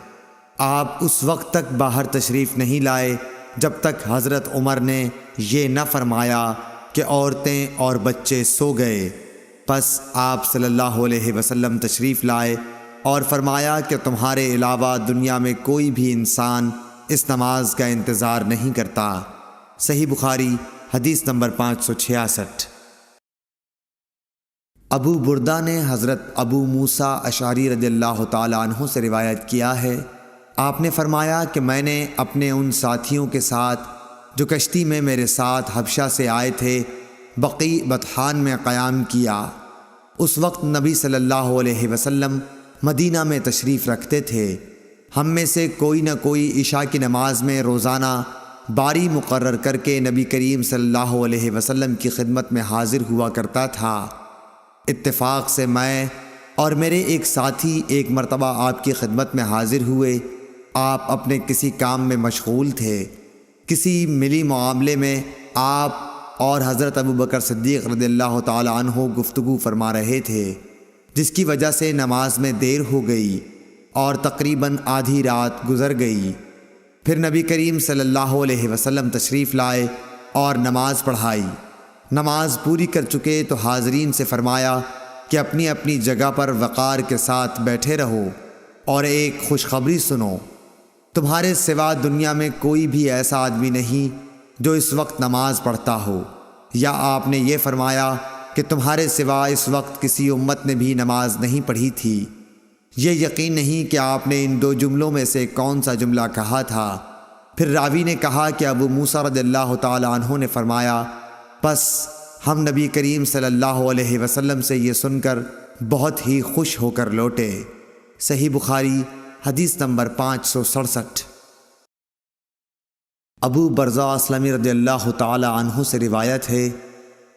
آپ اس وقت تک باہر تشریف نہیں لائے جب تک حضرت عمر نے یہ نہ فرمایا کہ عورتیں اور بچے سو گئے۔ پس آپ صلی اللہ علیہ وسلم تشریف لائے اور فرمایا کہ تمہارے علاوہ دنیا میں کوئی بھی انسان اس نماز کا انتظار نہیں کرتا۔ صحیح بخاری حدیث نمبر 566۔ ابو بردہ نے حضرت ابو موسیٰ اشعری رضی اللہ تعالیٰ عنہ سے روایت کیا ہے، آپ نے فرمایا کہ میں نے اپنے ان ساتھیوں کے ساتھ جو کشتی میں میرے ساتھ حبشہ سے آئے تھے بقیع بطحان میں قیام کیا۔ اس وقت نبی صلی اللہ علیہ وسلم مدینہ میں تشریف رکھتے تھے۔ ہم میں سے کوئی نہ کوئی عشاء کی نماز میں روزانہ باری مقرر کر کے نبی کریم صلی اللہ علیہ وسلم کی خدمت میں حاضر ہوا کرتا تھا۔ اتفاق سے میں اور میرے ایک ساتھی ایک مرتبہ آپ کی خدمت میں حاضر ہوئے۔ آپ اپنے کسی کام میں مشغول تھے۔ کسی ملی معاملے میں آپ اور حضرت ابو بکر صدیق رضی اللہ تعالی عنہ گفتگو فرما رہے تھے، جس کی وجہ سے نماز میں دیر ہو گئی اور تقریباً آدھی رات گزر گئی۔ پھر نبی کریم صلی اللہ علیہ وسلم تشریف لائے اور نماز پڑھائی۔ نماز پوری کر چکے تو حاضرین سے فرمایا کہ اپنی اپنی جگہ پر وقار کے ساتھ بیٹھے رہو اور ایک خوشخبری سنو۔ تمہارے سوا دنیا میں کوئی بھی ایسا آدمی نہیں جو اس وقت نماز پڑھتا ہو، یا آپ نے یہ فرمایا کہ تمہارے سوا اس وقت کسی امت نے بھی نماز نہیں پڑھی تھی۔ یہ یقین نہیں کہ آپ نے ان دو جملوں میں سے کون سا جملہ کہا تھا۔ پھر راوی نے کہا کہ ابو موسیٰ رضی اللہ تعالی عنہ نے فرمایا، پس ہم نبی کریم صلی اللہ علیہ وسلم سے یہ سن کر بہت ہی خوش ہو کر لوٹے۔ صحیح بخاری حدیث نمبر 567۔ ابو برزہ اسلمی رضی اللہ تعالی عنہ سے روایت ہے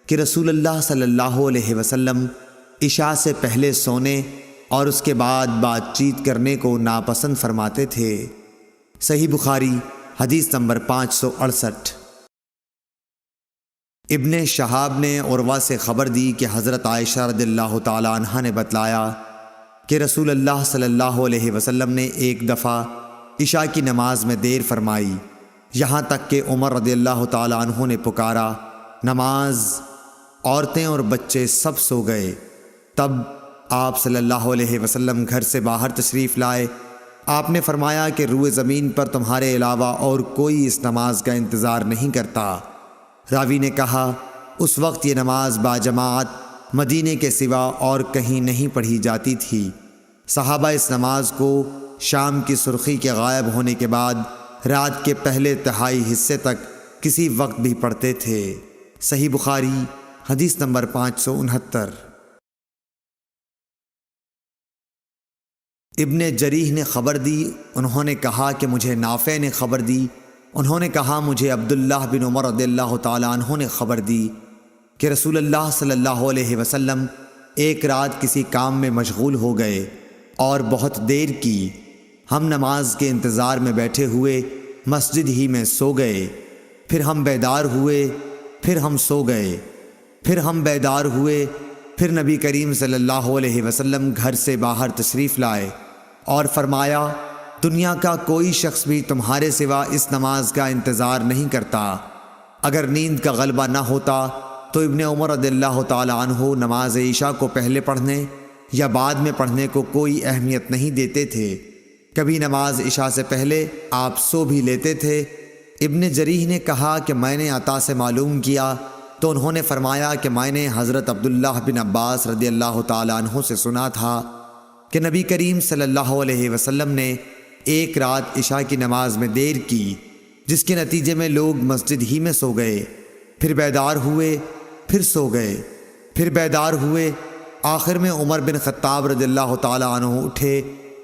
کہ رسول اللہ صلی اللہ علیہ وسلم عشاء سے پہلے سونے اور اس کے بعد بات چیت کرنے کو ناپسند فرماتے تھے۔ صحیح بخاری حدیث نمبر 568۔ ابن شہاب نے عروہ سے خبر دی کہ حضرت عائشہ رضی اللہ تعالی عنہا نے بتلایا کہ رسول اللہ صلی اللہ علیہ وسلم نے ایک دفعہ عشاء کی نماز میں دیر فرمائی، یہاں تک کہ عمر رضی اللہ تعالی عنہ نے پکارا، نماز، عورتیں اور بچے سب سو گئے۔ تب آپ صلی اللہ علیہ وسلم گھر سے باہر تشریف لائے۔ آپ نے فرمایا کہ روئے زمین پر تمہارے علاوہ اور کوئی اس نماز کا انتظار نہیں کرتا۔ راوی نے کہا، اس وقت یہ نماز باجماعت مدینے کے سوا اور کہیں نہیں پڑھی جاتی تھی۔ صحابہ اس نماز کو شام کی سرخی کے غائب ہونے کے بعد رات کے پہلے تہائی حصے تک کسی وقت بھی پڑھتے تھے۔ صحیح بخاری حدیث نمبر 569۔ ابن جریح نے خبر دی، انہوں نے کہا کہ مجھے نافع نے خبر دی، انہوں نے کہا مجھے عبداللہ بن عمر رضی اللہ تعالی عنہ نے خبر دی کہ رسول اللہ صلی اللہ علیہ وسلم ایک رات کسی کام میں مشغول ہو گئے اور بہت دیر کی۔ ہم نماز کے انتظار میں بیٹھے ہوئے مسجد ہی میں سو گئے، پھر ہم بیدار ہوئے، پھر ہم سو گئے، پھر ہم بیدار ہوئے، پھر نبی کریم صلی اللہ علیہ وسلم گھر سے باہر تشریف لائے اور فرمایا، دنیا کا کوئی شخص بھی تمہارے سوا اس نماز کا انتظار نہیں کرتا۔ اگر نیند کا غلبہ نہ ہوتا تو ابن عمر رضی اللہ تعالی عنہ نماز عشاء کو پہلے پڑھنے یا بعد میں پڑھنے کو کوئی اہمیت نہیں دیتے تھے۔ کبھی نماز عشاء سے پہلے آپ سو بھی لیتے تھے۔ ابن جریح نے کہا کہ میں نے عطا سے معلوم کیا تو انہوں نے فرمایا کہ میں نے حضرت عبداللہ بن عباس رضی اللہ تعالی عنہ سے سنا تھا کہ نبی کریم صلی اللہ علیہ وسلم نے ایک رات عشاء کی نماز میں دیر کی، جس کے نتیجے میں لوگ مسجد ہی میں سو گئے، پھر بیدار ہوئے، پھر سو گئے، پھر بیدار ہوئے، آخر میں عمر بن خطاب رضی اللہ تعالی عنہ اٹھے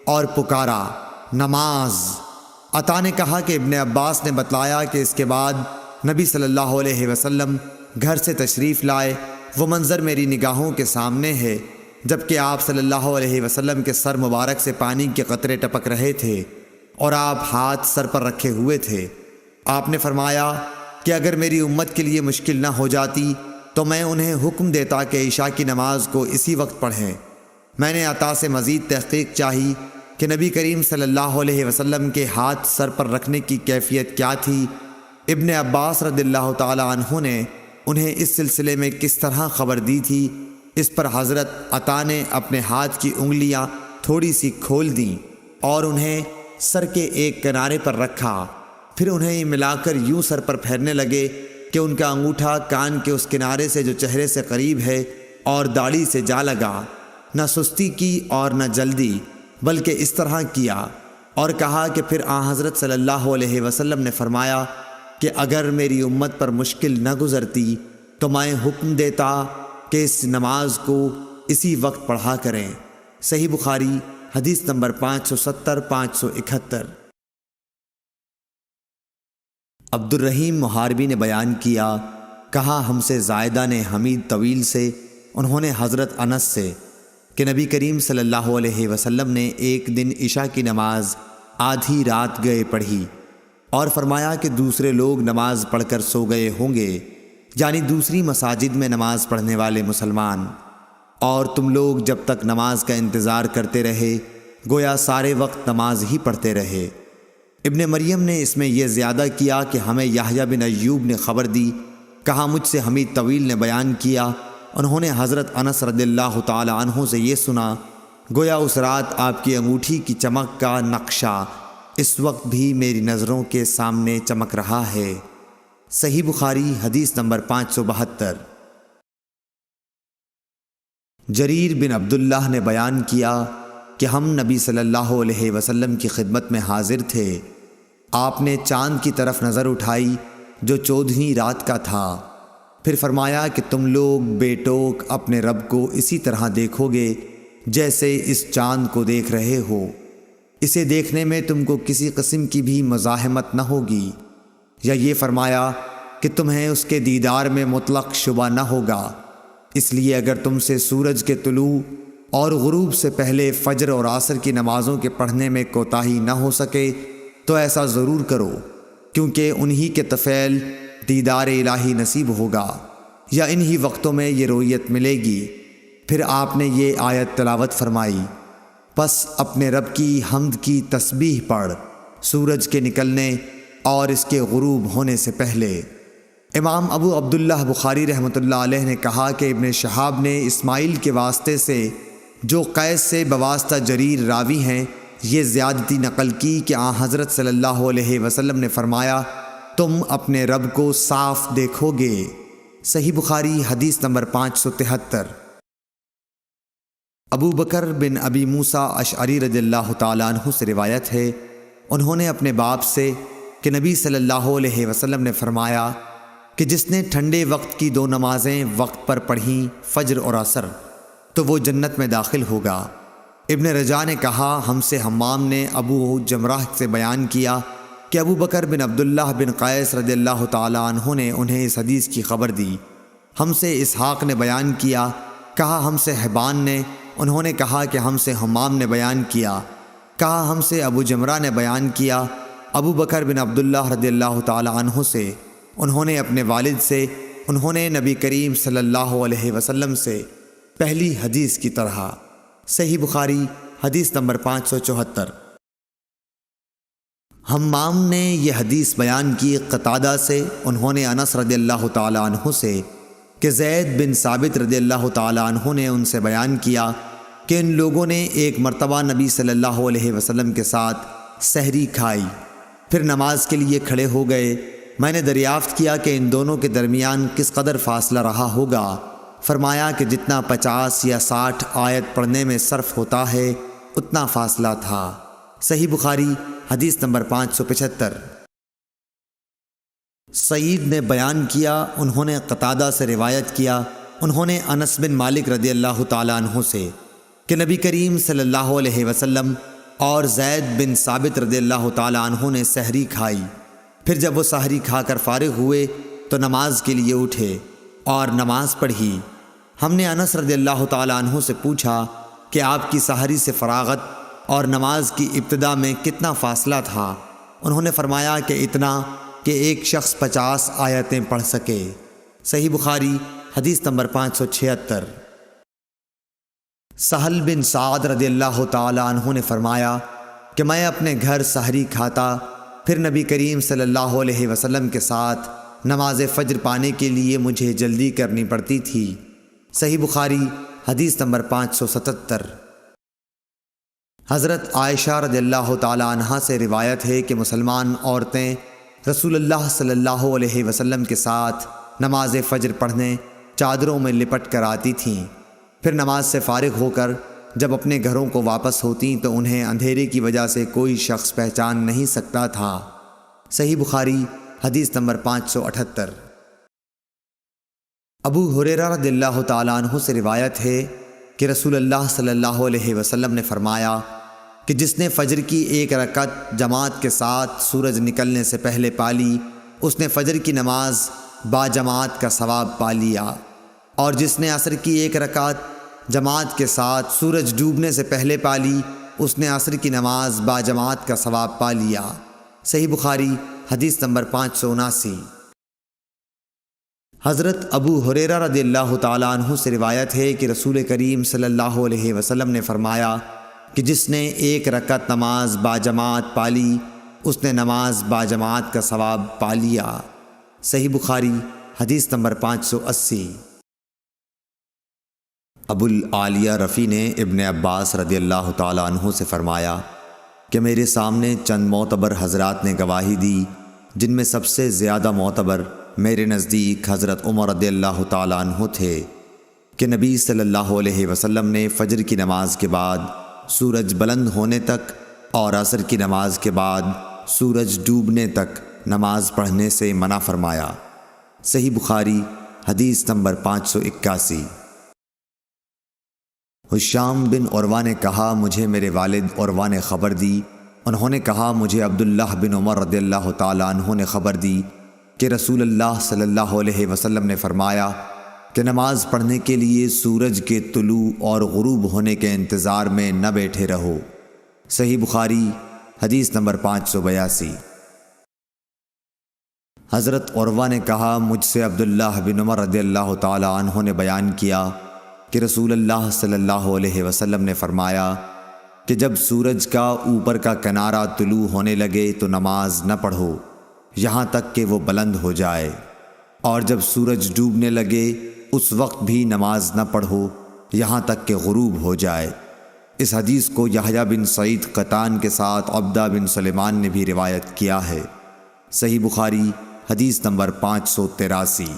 اور پکارا، نماز۔ عطا نے کہا کہ ابن عباس نے بتلایا کہ اس کے بعد نبی صلی اللہ علیہ وسلم گھر سے تشریف لائے۔ وہ منظر میری نگاہوں کے سامنے ہے جبکہ آپ صلی اللہ علیہ وسلم کے سر مبارک سے پانی کے قطرے ٹپک رہے تھے اور آپ ہاتھ سر پر رکھے ہوئے تھے۔ آپ نے فرمایا کہ اگر میری امت کے لیے مشکل نہ ہو جاتی تو میں انہیں حکم دیتا کہ عشاء کی نماز کو اسی وقت پڑھیں۔ میں نے عطا سے مزید تحقیق چاہی کہ نبی کریم صلی اللہ علیہ وسلم کے ہاتھ سر پر رکھنے کی کیفیت کیا تھی۔ ابن عباس رضی اللہ تعالی عنہ نے انہیں اس سلسلے میں کس طرح خبر دی تھی، اس پر حضرت عطا نے اپنے ہاتھ کی انگلیاں تھوڑی سی کھول دیں اور انہیں سر کے ایک کنارے پر رکھا، پھر انہیں ملا کر یوں سر پر پھیرنے لگے کہ ان کا انگوٹھا کان کے اس کنارے سے جو چہرے سے قریب ہے اور داڑھی سے جا لگا۔ نہ سستی کی اور نہ جلدی، بلکہ اس طرح کیا، اور کہا کہ پھر حضرت صلی اللہ علیہ وسلم نے فرمایا کہ اگر میری امت پر مشکل نہ گزرتی تو میں حکم دیتا کہ اس نماز کو اسی وقت پڑھا کریں۔ صحیح بخاری حدیث نمبر 570 571۔ عبد الرحیم محاربی نے بیان کیا، کہا ہم سے زائدہ نے حمید طویل سے، انہوں نے حضرت انس سے کہ نبی کریم صلی اللہ علیہ وسلم نے ایک دن عشاء کی نماز آدھی رات گئے پڑھی اور فرمایا کہ دوسرے لوگ نماز پڑھ کر سو گئے ہوں گے، یعنی دوسری مساجد میں نماز پڑھنے والے مسلمان، اور تم لوگ جب تک نماز کا انتظار کرتے رہے گویا سارے وقت نماز ہی پڑھتے رہے۔ ابن مریم نے اس میں یہ زیادہ کیا کہ ہمیں یحییٰ بن ایوب نے خبر دی، کہا مجھ سے حمید طویل نے بیان کیا، انہوں نے حضرت انس رضی اللہ تعالی عنہ سے یہ سنا، گویا اس رات آپ کی انگوٹھی کی چمک کا نقشہ اس وقت بھی میری نظروں کے سامنے چمک رہا ہے۔ صحیح بخاری حدیث نمبر 572۔ جریر بن عبداللہ نے بیان کیا کہ ہم نبی صلی اللہ علیہ وسلم کی خدمت میں حاضر تھے، آپ نے چاند کی طرف نظر اٹھائی جو 14ویں رات کا تھا، پھر فرمایا کہ تم لوگ بے ٹوک اپنے رب کو اسی طرح دیکھو گے جیسے اس چاند کو دیکھ رہے ہو، اسے دیکھنے میں تم کو کسی قسم کی بھی مزاحمت نہ ہوگی، یا یہ فرمایا کہ تمہیں اس کے دیدار میں مطلق شبہ نہ ہوگا، اس لیے اگر تم سے سورج کے طلوع اور غروب سے پہلے فجر اور عصر کی نمازوں کے پڑھنے میں کوتاہی نہ ہو سکے تو ایسا ضرور کرو، کیونکہ انہی کے طفیل دیدار الہی نصیب ہوگا، یا انہی وقتوں میں یہ رویت ملے گی۔ پھر آپ نے یہ آیت تلاوت فرمائی، پس اپنے رب کی حمد کی تسبیح پڑھ سورج کے نکلنے اور اس کے غروب ہونے سے پہلے۔ امام ابو عبداللہ بخاری رحمۃ اللہ علیہ نے کہا کہ ابن شہاب نے اسماعیل کے واسطے سے جو قیس سے بواسطہ جریر راوی ہیں یہ زیادتی نقل کی کہ آن حضرت صلی اللہ علیہ وسلم نے فرمایا تم اپنے رب کو صاف دیکھو گے۔ صحیح بخاری حدیث نمبر 573۔ ابو بکر بن ابی موسیٰ اشعری رضی اللہ تعالیٰ عنہ سے روایت ہے، انہوں نے اپنے باپ سے کہ نبی صلی اللہ علیہ وسلم نے فرمایا کہ جس نے ٹھنڈے وقت کی 2 نمازیں وقت پر پڑھیں فجر اور عصر تو وہ جنت میں داخل ہوگا۔ ابن رجاء نے کہا ہم سے حمام نے ابو جمرہ سے بیان کیا کہ ابو بکر بن عبداللہ بن قیس رضی اللہ تعالیٰ عنہ نے انہیں اس حدیث کی خبر دی۔ ہم سے اسحاق نے بیان کیا، کہا ہم سے حبان نے، انہوں نے کہا کہ ہم سے حمام نے بیان کیا، کہا ہم سے ابو جمرہ نے بیان کیا ابو بکر بن عبداللہ رضی اللہ تعالیٰ عنہ سے، انہوں نے اپنے والد سے، انہوں نے نبی کریم صلی اللہ علیہ وسلم سے پہلی حدیث کی طرح۔ صحیح بخاری حدیث نمبر 574۔ حمام نے یہ حدیث بیان کی قتادہ سے، انہوں نے انس رضی اللہ تعالیٰ عنہ سے کہ زید بن ثابت رضی اللہ تعالیٰ عنہ نے ان سے بیان کیا کہ ان لوگوں نے ایک مرتبہ نبی صلی اللہ علیہ وسلم کے ساتھ سحری کھائی، پھر نماز کے لیے کھڑے ہو گئے۔ میں نے دریافت کیا کہ ان دونوں کے درمیان کس قدر فاصلہ رہا ہوگا، فرمایا کہ جتنا 50 یا 60 آیت پڑھنے میں صرف ہوتا ہے اتنا فاصلہ تھا۔ صحیح بخاری حدیث نمبر 575۔ سعید نے بیان کیا، انہوں نے قتادہ سے روایت کیا، انہوں نے انس بن مالک رضی اللہ تعالیٰ عنہ سے کہ نبی کریم صلی اللہ علیہ وسلم اور زید بن ثابت رضی اللہ تعالیٰ عنہ نے سحری کھائی، پھر جب وہ سحری کھا کر فارغ ہوئے تو نماز کے لیے اٹھے اور نماز پڑھی۔ ہم نے انس رضی اللہ تعالیٰ عنہ سے پوچھا کہ آپ کی سحری سے فراغت اور نماز کی ابتدا میں کتنا فاصلہ تھا؟ انہوں نے فرمایا کہ اتنا کہ ایک شخص 50 آیتیں پڑھ سکے۔ صحیح بخاری حدیث نمبر 576۔ سہل بن سعد رضی اللہ تعالیٰ عنہ نے فرمایا کہ میں اپنے گھر سحری کھاتا، پھر نبی کریم صلی اللہ علیہ وسلم کے ساتھ نماز فجر پانے کے لیے مجھے جلدی کرنی پڑتی تھی۔ صحیح بخاری حدیث نمبر 577۔ حضرت عائشہ رضی اللہ تعالیٰ عنہا سے روایت ہے کہ مسلمان عورتیں رسول اللہ صلی اللہ علیہ وسلم کے ساتھ نماز فجر پڑھنے چادروں میں لپٹ کر آتی تھیں، پھر نماز سے فارغ ہو کر جب اپنے گھروں کو واپس ہوتیں تو انہیں اندھیرے کی وجہ سے کوئی شخص پہچان نہیں سکتا تھا۔ صحیح بخاری حدیث نمبر 578۔ ابو ہریرہ رضی اللہ تعالیٰ عنہ سے روایت ہے کہ رسول اللہ صلی اللہ علیہ وسلم نے فرمایا کہ جس نے فجر کی 1 رکعت جماعت کے ساتھ سورج نکلنے سے پہلے پالی اس نے فجر کی نماز باجماعت کا ثواب پا لیا، اور جس نے عصر کی 1 رکعت جماعت کے ساتھ سورج ڈوبنے سے پہلے پا لی، اس نے عصر کی نماز باجماعت کا ثواب پا لیا۔ صحیح بخاری حدیث نمبر 579۔ حضرت ابو ہریرہ رضی اللہ تعالیٰ عنہ سے روایت ہے کہ رسول کریم صلی اللہ علیہ وسلم نے فرمایا کہ جس نے 1 رکعت نماز باجماعت پا لی، اس نے نماز باجماعت کا ثواب پا لیا۔ صحیح بخاری حدیث نمبر 580۔ ابو العالیہ رفیع نے ابن عباس رضی اللہ تعالیٰ عنہ سے فرمایا کہ میرے سامنے چند معتبر حضرات نے گواہی دی، جن میں سب سے زیادہ معتبر میرے نزدیک حضرت عمر رضی اللہ تعالیٰ عنہ تھے کہ نبی صلی اللہ علیہ وسلم نے فجر کی نماز کے بعد سورج بلند ہونے تک اور عصر کی نماز کے بعد سورج ڈوبنے تک نماز پڑھنے سے منع فرمایا۔ صحیح بخاری حدیث نمبر 581۔ حشام بن عروہ نے کہا مجھے میرے والد عروہ نے خبر دی، انہوں نے کہا مجھے عبداللہ بن عمر رضی اللہ تعالیٰ عنہ نے خبر دی کہ رسول اللہ صلی اللہ علیہ وسلم نے فرمایا کہ نماز پڑھنے کے لیے سورج کے طلوع اور غروب ہونے کے انتظار میں نہ بیٹھے رہو۔ صحیح بخاری حدیث نمبر 582۔ حضرت عروہ نے کہا مجھ سے عبداللہ بن عمر رضی اللہ تعالیٰ عنہ نے بیان کیا کہ رسول اللہ صلی اللہ علیہ وسلم نے فرمایا کہ جب سورج کا اوپر کا کنارہ طلوع ہونے لگے تو نماز نہ پڑھو یہاں تک کہ وہ بلند ہو جائے، اور جب سورج ڈوبنے لگے اس وقت بھی نماز نہ پڑھو یہاں تک کہ غروب ہو جائے۔ اس حدیث کو یحییٰ بن سعید قطان کے ساتھ عبدہ بن سلیمان نے بھی روایت کیا ہے۔ صحیح بخاری حدیث نمبر 583۔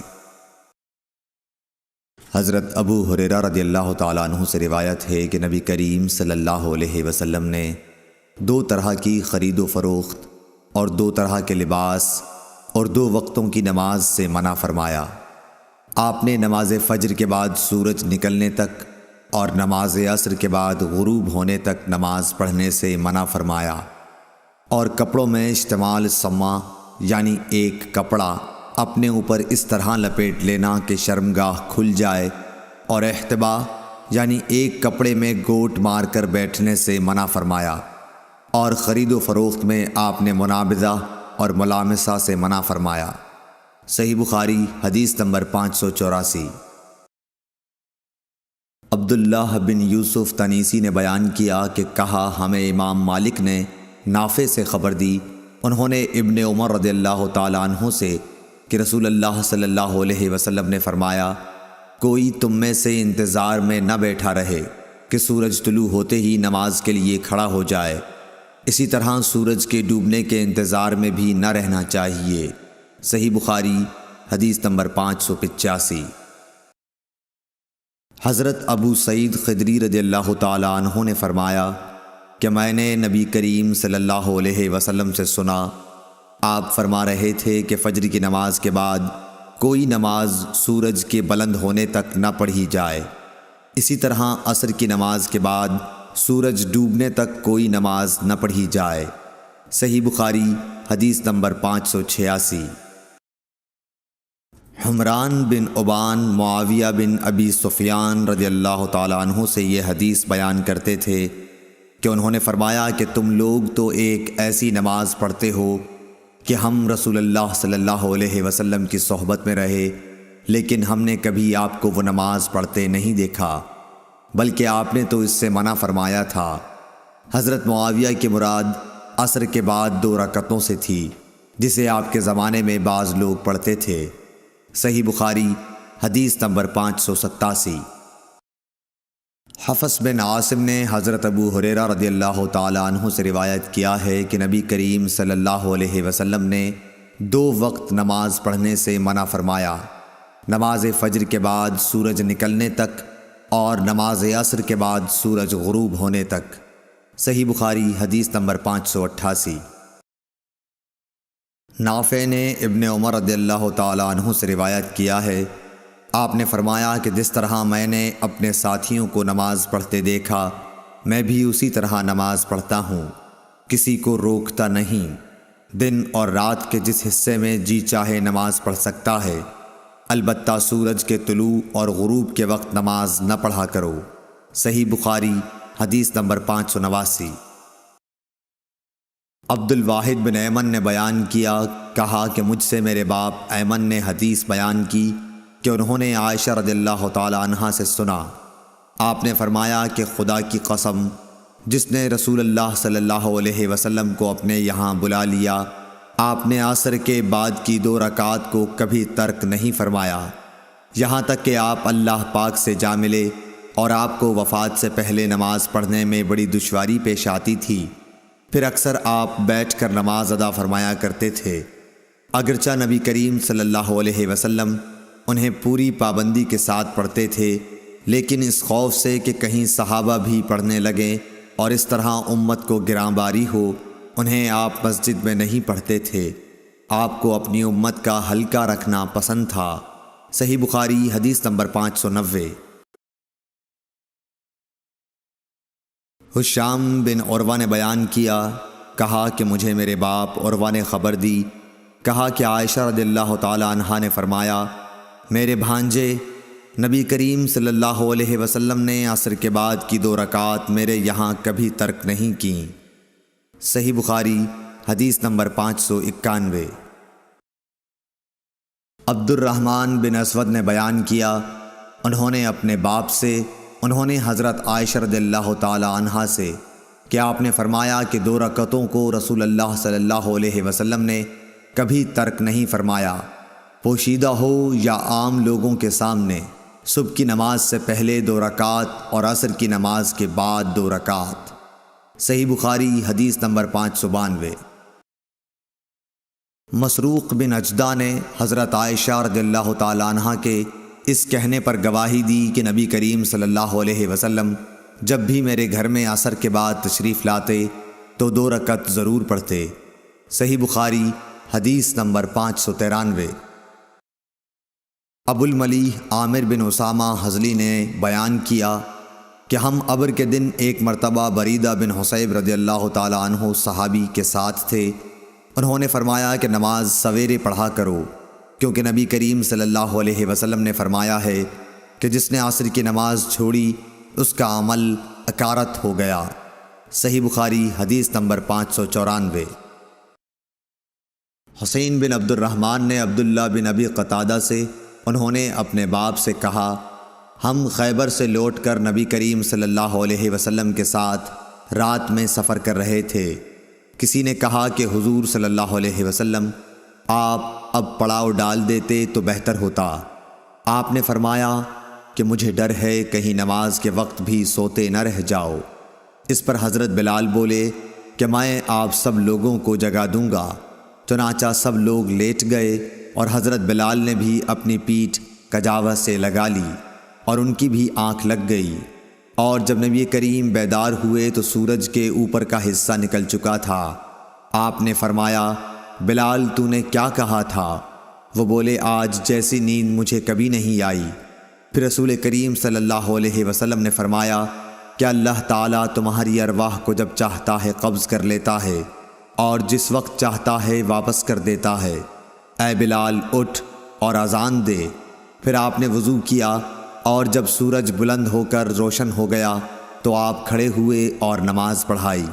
حضرت ابو ہریرہ رضی اللہ تعالیٰ عنہ سے روایت ہے کہ نبی کریم صلی اللہ علیہ وسلم نے 2 طرح کی خرید و فروخت اور 2 طرح کے لباس اور 2 وقتوں کی نماز سے منع فرمایا۔ آپ نے نماز فجر کے بعد سورج نکلنے تک اور نماز عصر کے بعد غروب ہونے تک نماز پڑھنے سے منع فرمایا، اور کپڑوں میں اشتمال سما یعنی ایک کپڑا اپنے اوپر اس طرح لپیٹ لینا کہ شرمگاہ کھل جائے، اور احتبا یعنی ایک کپڑے میں گوٹ مار کر بیٹھنے سے منع فرمایا، اور خرید و فروخت میں آپ نے منابضہ اور ملامسہ سے منع فرمایا۔ صحیح بخاری حدیث نمبر 584۔ عبداللہ بن یوسف تنیسی نے بیان کیا کہ کہا ہمیں امام مالک نے نافع سے خبر دی، انہوں نے ابن عمر رضی اللہ تعالیٰ عنہ سے کہ رسول اللہ صلی اللہ علیہ وسلم نے فرمایا کوئی تم میں سے انتظار میں نہ بیٹھا رہے کہ سورج طلوع ہوتے ہی نماز کے لیے کھڑا ہو جائے، اسی طرح سورج کے ڈوبنے کے انتظار میں بھی نہ رہنا چاہیے۔ صحیح بخاری حدیث نمبر 585۔ حضرت ابو سعید خدری رضی اللہ تعالیٰ عنہ نے فرمایا کہ میں نے نبی کریم صلی اللہ علیہ وسلم سے سنا، آپ فرما رہے تھے کہ فجر کی نماز کے بعد کوئی نماز سورج کے بلند ہونے تک نہ پڑھی جائے، اسی طرح عصر کی نماز کے بعد سورج ڈوبنے تک کوئی نماز نہ پڑھی جائے۔ صحیح بخاری حدیث نمبر 586۔ حمران بن عبان معاویہ بن ابی سفیان رضی اللہ تعالیٰ عنہ سے یہ حدیث بیان کرتے تھے کہ انہوں نے فرمایا کہ تم لوگ تو ایک ایسی نماز پڑھتے ہو کہ ہم رسول اللہ صلی اللہ علیہ وسلم کی صحبت میں رہے، لیکن ہم نے کبھی آپ کو وہ نماز پڑھتے نہیں دیکھا، بلکہ آپ نے تو اس سے منع فرمایا تھا۔ حضرت معاویہ کی مراد عصر کے بعد 2 رکعتوں سے تھی، جسے آپ کے زمانے میں بعض لوگ پڑھتے تھے۔ صحیح بخاری حدیث نمبر 587۔ حفص بن عاصم نے حضرت ابو ہریرہ رضی اللہ تعالیٰ عنہ سے روایت کیا ہے کہ نبی کریم صلی اللہ علیہ وسلم نے 2 وقت نماز پڑھنے سے منع فرمایا، نماز فجر کے بعد سورج نکلنے تک اور نماز عصر کے بعد سورج غروب ہونے تک۔ صحیح بخاری حدیث نمبر 588۔ نافع نے ابن عمر رضی اللہ تعالیٰ عنہ سے روایت کیا ہے، آپ نے فرمایا کہ جس طرح میں نے اپنے ساتھیوں کو نماز پڑھتے دیکھا، میں بھی اسی طرح نماز پڑھتا ہوں، کسی کو روکتا نہیں، دن اور رات کے جس حصے میں جی چاہے نماز پڑھ سکتا ہے، البتہ سورج کے طلوع اور غروب کے وقت نماز نہ پڑھا کرو۔ صحیح بخاری حدیث نمبر 589۔ عبد الواحد بن ایمن نے بیان کیا، کہا کہ مجھ سے میرے باپ ایمن نے حدیث بیان کی کہ انہوں نے عائشہ رضی اللہ تعالی عنہا سے سنا، آپ نے فرمایا کہ خدا کی قسم، جس نے رسول اللہ صلی اللہ علیہ وسلم کو اپنے یہاں بلا لیا، آپ نے عصر کے بعد کی 2 رکعات کو کبھی ترک نہیں فرمایا، یہاں تک کہ آپ اللہ پاک سے جا ملے اور آپ کو وفات سے پہلے نماز پڑھنے میں بڑی دشواری پیش آتی تھی۔ پھر اکثر آپ بیٹھ کر نماز ادا فرمایا کرتے تھے، اگرچہ نبی کریم صلی اللہ علیہ وسلم انہیں پوری پابندی کے ساتھ پڑھتے تھے، لیکن اس خوف سے کہ کہیں صحابہ بھی پڑھنے لگیں اور اس طرح امت کو گراں باری ہو، انہیں آپ مسجد میں نہیں پڑھتے تھے۔ آپ کو اپنی امت کا ہلکا رکھنا پسند تھا۔ صحیح بخاری حدیث نمبر 590۔ ہشام بن عروہ نے بیان کیا، کہا کہ مجھے میرے باپ عروہ نے خبر دی، کہا کہ عائشہ رضی اللہ تعالی عنہا نے فرمایا، میرے بھانجے نبی کریم صلی اللہ علیہ وسلم نے عصر کے بعد کی 2 رکعات میرے یہاں کبھی ترک نہیں کیں۔ صحیح بخاری حدیث نمبر 591۔ عبد الرحمن بن اسود نے بیان کیا، انہوں نے اپنے باپ سے، انہوں نے حضرت عائشہ رضی اللہ تعالی عنہا سے کہ آپ نے فرمایا کہ 2 رکعتوں کو رسول اللہ صلی اللہ علیہ وسلم نے کبھی ترک نہیں فرمایا، پوشیدہ ہو یا عام لوگوں کے سامنے، صبح کی نماز سے پہلے 2 رکعات اور عصر کی نماز کے بعد 2 رکعات۔ صحیح بخاری حدیث نمبر 592۔ مسروق بن اجدہ نے حضرت عائشہ رضی اللہ تعالی عنہا کے اس کہنے پر گواہی دی کہ نبی کریم صلی اللہ علیہ وسلم جب بھی میرے گھر میں عصر کے بعد تشریف لاتے تو 2 رکعت ضرور پڑھتے۔ صحیح بخاری حدیث نمبر 593۔ ابو الملیح عامر بن اسامہ حضلی نے بیان کیا کہ ہم ابر کے دن ایک مرتبہ بریدہ بن حصیب رضی اللہ تعالی عنہ صحابی کے ساتھ تھے، انہوں نے فرمایا کہ نماز سویرے پڑھا کرو، کیونکہ نبی کریم صلی اللہ علیہ وسلم نے فرمایا ہے کہ جس نے عصر کی نماز چھوڑی اس کا عمل اکارت ہو گیا۔ صحیح بخاری حدیث نمبر 594۔ حسین بن عبد الرحمن نے عبداللہ بن ابی قتادہ سے، انہوں نے اپنے باپ سے کہا، ہم خیبر سے لوٹ کر نبی کریم صلی اللہ علیہ وسلم کے ساتھ رات میں سفر کر رہے تھے، کسی نے کہا کہ حضور صلی اللہ علیہ وسلم آپ اب پڑاؤ ڈال دیتے تو بہتر ہوتا۔ آپ نے فرمایا کہ مجھے ڈر ہے کہیں نماز کے وقت بھی سوتے نہ رہ جاؤ۔ اس پر حضرت بلال بولے کہ میں آپ سب لوگوں کو جگا دوں گا۔ چنانچہ سب لوگ لیٹ گئے اور حضرت بلال نے بھی اپنی پیٹھ کجاوہ سے لگا لی اور ان کی بھی آنکھ لگ گئی، اور جب نبی کریم بیدار ہوئے تو سورج کے اوپر کا حصہ نکل چکا تھا۔ آپ نے فرمایا، بلال تو نے کیا کہا تھا؟ وہ بولے، آج جیسی نیند مجھے کبھی نہیں آئی۔ پھر رسول کریم صلی اللہ علیہ وسلم نے فرمایا کہ اللہ تعالیٰ تمہاری ارواح کو جب چاہتا ہے قبض کر لیتا ہے اور جس وقت چاہتا ہے واپس کر دیتا ہے۔ اے بلال اٹھ اور اذان دے۔ پھر آپ نے وضو کیا اور جب سورج بلند ہو کر روشن ہو گیا تو آپ کھڑے ہوئے اور نماز پڑھائی۔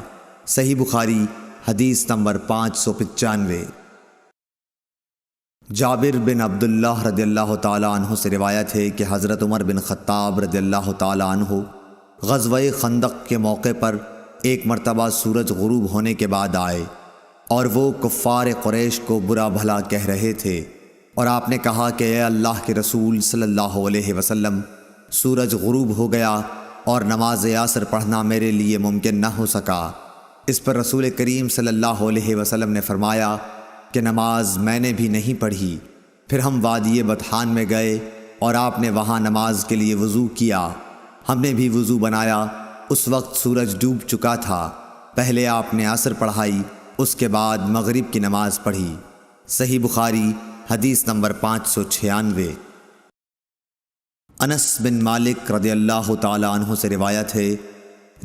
صحیح بخاری حدیث نمبر 595۔ جابر بن عبداللہ رضی اللہ تعالی عنہ سے روایت ہے کہ حضرت عمر بن خطاب رضی اللہ تعالی عنہ غزوہ خندق کے موقع پر ایک مرتبہ سورج غروب ہونے کے بعد آئے اور وہ کفار قریش کو برا بھلا کہہ رہے تھے، اور آپ نے کہا کہ اے اللہ کے رسول صلی اللہ علیہ وسلم، سورج غروب ہو گیا اور نماز عصر پڑھنا میرے لیے ممکن نہ ہو سکا۔ اس پر رسول کریم صلی اللہ علیہ وسلم نے فرمایا کہ نماز میں نے بھی نہیں پڑھی۔ پھر ہم وادی بطحان میں گئے اور آپ نے وہاں نماز کے لیے وضو کیا، ہم نے بھی وضو بنایا۔ اس وقت سورج ڈوب چکا تھا۔ پہلے آپ نے عصر پڑھائی، اس کے بعد مغرب کی نماز پڑھی۔ صحیح بخاری حدیث نمبر 596۔ انس بن مالک رضی اللہ تعالی عنہ سے روایت ہے،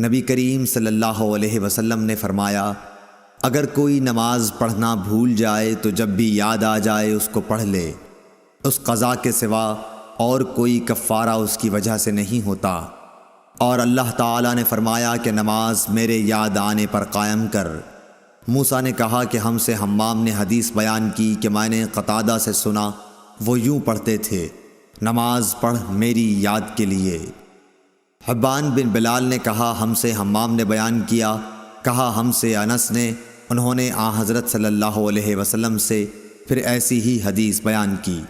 نبی کریم صلی اللہ علیہ وسلم نے فرمایا، اگر کوئی نماز پڑھنا بھول جائے تو جب بھی یاد آ جائے اس کو پڑھ لے، اس قضا کے سوا اور کوئی کفارہ اس کی وجہ سے نہیں ہوتا۔ اور اللہ تعالیٰ نے فرمایا کہ نماز میرے یاد آنے پر قائم کر۔ موسیٰ نے کہا کہ ہم سے حمام نے حدیث بیان کی کہ میں نے قتادہ سے سنا، وہ یوں پڑھتے تھے، نماز پڑھ میری یاد کے لیے۔ حبان بن بلال نے کہا ہم سے حمام نے بیان کیا، کہا ہم سے انس نے، انہوں نے حضرت صلی اللہ علیہ وسلم سے پھر ایسی ہی حدیث بیان کی۔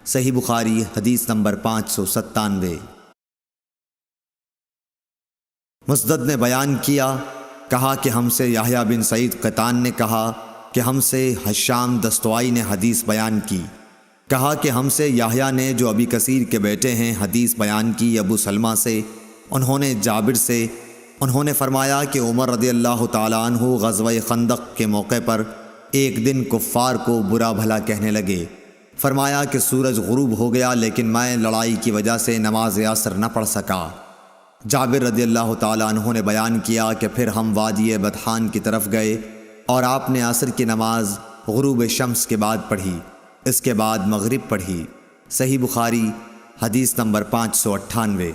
صحیح بخاری حدیث نمبر 597۔ مسدد نے بیان کیا، کہا کہ ہم سے یحییٰ بن سعید قطان نے کہا کہ ہم سے حشام دستوائی نے حدیث بیان کی، کہا کہ ہم سے یحییٰ نے جو ابی کثیر کے بیٹے ہیں حدیث بیان کی ابو سلمہ سے، انہوں نے جابر سے، انہوں نے فرمایا کہ عمر رضی اللہ تعالیٰ عنہ غزوہ خندق کے موقع پر ایک دن کفار کو برا بھلا کہنے لگے۔ فرمایا کہ سورج غروب ہو گیا لیکن میں لڑائی کی وجہ سے نماز عصر نہ پڑھ سکا۔ جابر رضی اللہ تعالیٰ عنہ نے بیان کیا کہ پھر ہم وادی بطحان کی طرف گئے اور آپ نے عصر کی نماز غروب شمس کے بعد پڑھی، اس کے بعد مغرب پڑھی۔ صحیح بخاری حدیث نمبر 598۔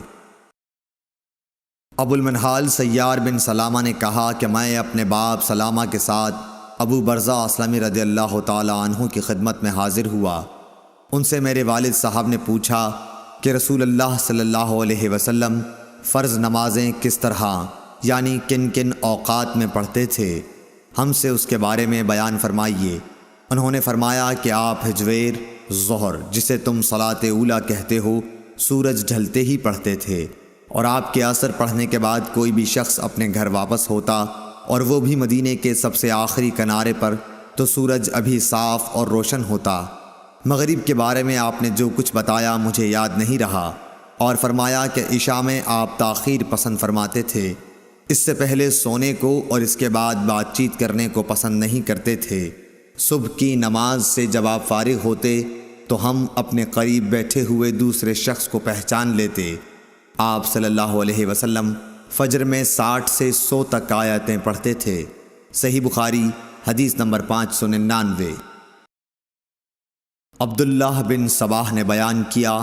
ابو المنہال سیار بن سلامہ نے کہا کہ میں اپنے باپ سلامہ کے ساتھ ابو برزہ اسلمی رضی اللہ تعالیٰ عنہ کی خدمت میں حاضر ہوا۔ ان سے میرے والد صاحب نے پوچھا کہ رسول اللہ صلی اللہ علیہ وسلم فرض نمازیں کس طرح یعنی کن کن اوقات میں پڑھتے تھے، ہم سے اس کے بارے میں بیان فرمائیے۔ انہوں نے فرمایا کہ آپ ہجویر، ظہر جسے تم صلاۃ اولیٰ کہتے ہو، سورج ڈھلتے ہی پڑھتے تھے، اور آپ کے عصر پڑھنے کے بعد کوئی بھی شخص اپنے گھر واپس ہوتا اور وہ بھی مدینے کے سب سے آخری کنارے پر تو سورج ابھی صاف اور روشن ہوتا۔ مغرب کے بارے میں آپ نے جو کچھ بتایا مجھے یاد نہیں رہا، اور فرمایا کہ عشاء میں آپ تاخیر پسند فرماتے تھے، اس سے پہلے سونے کو اور اس کے بعد بات چیت کرنے کو پسند نہیں کرتے تھے۔ صبح کی نماز سے جب آپ فارغ ہوتے تو ہم اپنے قریب بیٹھے ہوئے دوسرے شخص کو پہچان لیتے۔ آپ صلی اللہ علیہ وسلم فجر میں 60 سے 100 تک آیتیں پڑھتے تھے۔ صحیح بخاری حدیث نمبر 599۔ عبداللہ بن صباح نے بیان کیا،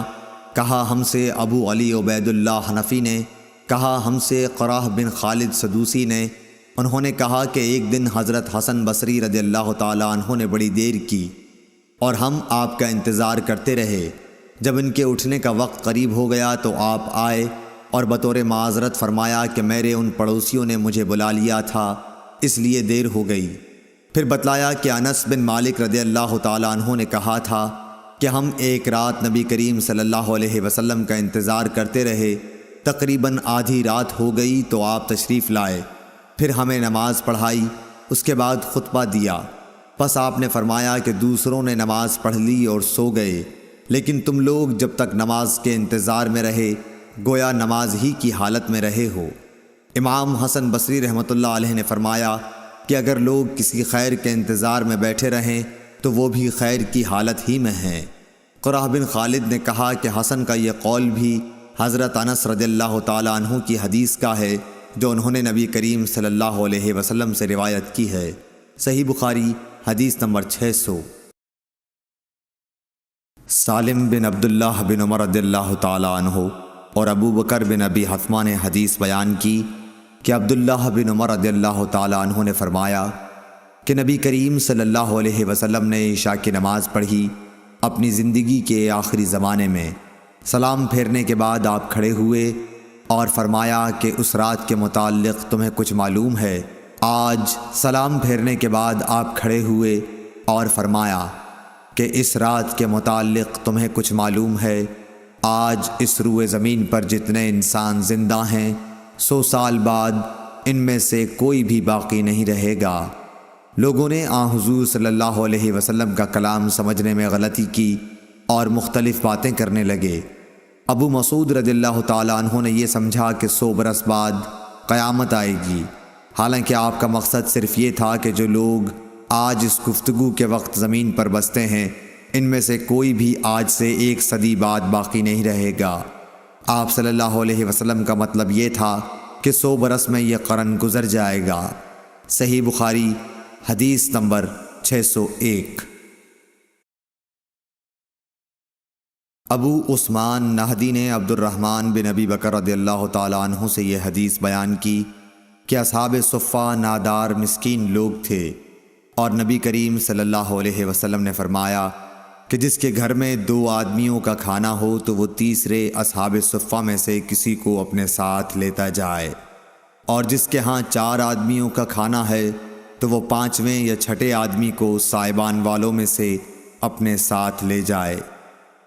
کہا ہم سے ابو علی عبید اللہ حنفی نے، کہا ہم سے قراہ بن خالد سدوسی نے، انہوں نے کہا کہ ایک دن حضرت حسن بصری رضی اللہ تعالیٰ عنہ نے بڑی دیر کی اور ہم آپ کا انتظار کرتے رہے۔ جب ان کے اٹھنے کا وقت قریب ہو گیا تو آپ آئے اور بطور معذرت فرمایا کہ میرے ان پڑوسیوں نے مجھے بلا لیا تھا اس لیے دیر ہو گئی۔ پھر بتلایا کہ انس بن مالک رضی اللہ تعالیٰ عنہ نے کہا تھا کہ ہم ایک رات نبی کریم صلی اللہ علیہ وسلم کا انتظار کرتے رہے، تقریباً آدھی رات ہو گئی تو آپ تشریف لائے، پھر ہمیں نماز پڑھائی، اس کے بعد خطبہ دیا، پس آپ نے فرمایا کہ دوسروں نے نماز پڑھ لی اور سو گئے، لیکن تم لوگ جب تک نماز کے انتظار میں رہے گویا نماز ہی کی حالت میں رہے ہو۔ امام حسن بصری رحمۃ اللہ علیہ نے فرمایا کہ اگر لوگ کسی خیر کے انتظار میں بیٹھے رہیں تو وہ بھی خیر کی حالت ہی میں ہیں۔ قراہ بن خالد نے کہا کہ حسن کا یہ قول بھی حضرت انس رضی اللہ تعالیٰ عنہ کی حدیث کا ہے جو انہوں نے نبی کریم صلی اللہ علیہ وسلم سے روایت کی ہے۔ صحیح بخاری حدیث نمبر 600۔ سالم بن عبداللہ بن عمر رضی اللہ تعالیٰ عنہ اور ابو بکر بن ابی حتمہ نے حدیث بیان کی کہ عبداللہ بن عمر رضی اللہ تعالیٰ عنہ نے فرمایا کہ نبی کریم صلی اللہ علیہ وسلم نے عشاء کی نماز پڑھی اپنی زندگی کے آخری زمانے میں۔ سلام پھیرنے کے بعد آپ کھڑے ہوئے اور فرمایا کہ اس رات کے متعلق تمہیں کچھ معلوم ہے؟ آج سلام پھیرنے کے بعد آپ کھڑے ہوئے اور فرمایا کہ اس رات کے متعلق تمہیں کچھ معلوم ہے؟ آج اس روئے زمین پر جتنے انسان زندہ ہیں 100 سال بعد ان میں سے کوئی بھی باقی نہیں رہے گا۔ لوگوں نے حضور صلی اللہ علیہ وسلم کا کلام سمجھنے میں غلطی کی اور مختلف باتیں کرنے لگے۔ ابو مسعود رضی اللہ تعالیٰ عنہ نے یہ سمجھا کہ 100 برس بعد قیامت آئے گی، حالانکہ آپ کا مقصد صرف یہ تھا کہ جو لوگ آج اس گفتگو کے وقت زمین پر بستے ہیں ان میں سے کوئی بھی آج سے 1 صدی بعد باقی نہیں رہے گا۔ آپ صلی اللہ علیہ وسلم کا مطلب یہ تھا کہ 100 برس میں یہ قرن گزر جائے گا۔ صحیح بخاری حدیث نمبر 601۔ ابو عثمان نہدی نے عبد الرحمن بن ابی بکر رضی اللہ تعالیٰ عنہ سے یہ حدیث بیان کی کہ اصحاب صفہ نادار مسکین لوگ تھے، اور نبی کریم صلی اللہ علیہ وسلم نے فرمایا کہ جس کے گھر میں 2 آدمیوں کا کھانا ہو تو وہ تیسرے اصحاب صفہ میں سے کسی کو اپنے ساتھ لیتا جائے، اور جس کے ہاں 4 آدمیوں کا کھانا ہے تو وہ 5ویں یا 6 آدمی کو سائبان والوں میں سے اپنے ساتھ لے جائے۔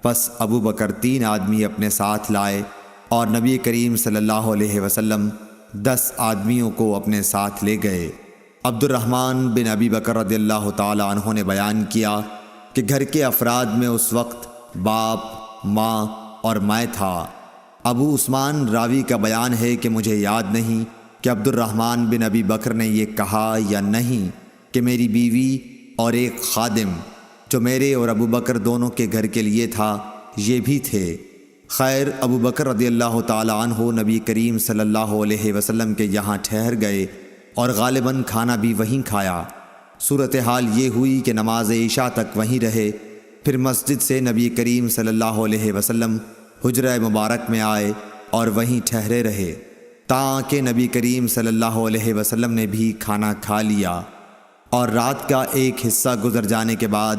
پس ابو بکر 3 آدمی اپنے ساتھ لائے، اور نبی کریم صلی اللہ علیہ وسلم 10 آدمیوں کو اپنے ساتھ لے گئے۔ عبد الرحمن بن ابی بکر رضی اللہ تعالیٰ عنہ نے بیان کیا کہ گھر کے افراد میں اس وقت باپ، ماں اور میں تھا۔ ابو عثمان راوی کا بیان ہے کہ مجھے یاد نہیں کہ عبد الرحمن بن ابی بکر نے یہ کہا یا نہیں کہ میری بیوی اور ایک خادم جو میرے اور ابو بکر دونوں کے گھر کے لیے تھا یہ بھی تھے۔ خیر، ابو بکر رضی اللہ تعالیٰ عنہ نبی کریم صلی اللہ علیہ وسلم کے یہاں ٹھہر گئے اور غالباً کھانا بھی وہیں کھایا۔ صورتحال یہ ہوئی کہ نماز عشاء تک وہیں رہے، پھر مسجد سے نبی کریم صلی اللہ علیہ وسلم حجرہ مبارک میں آئے اور وہیں ٹھہرے رہے تاکہ نبی کریم صلی اللہ علیہ وسلم نے بھی کھانا کھا لیا۔ اور رات کا ایک حصہ گزر جانے کے بعد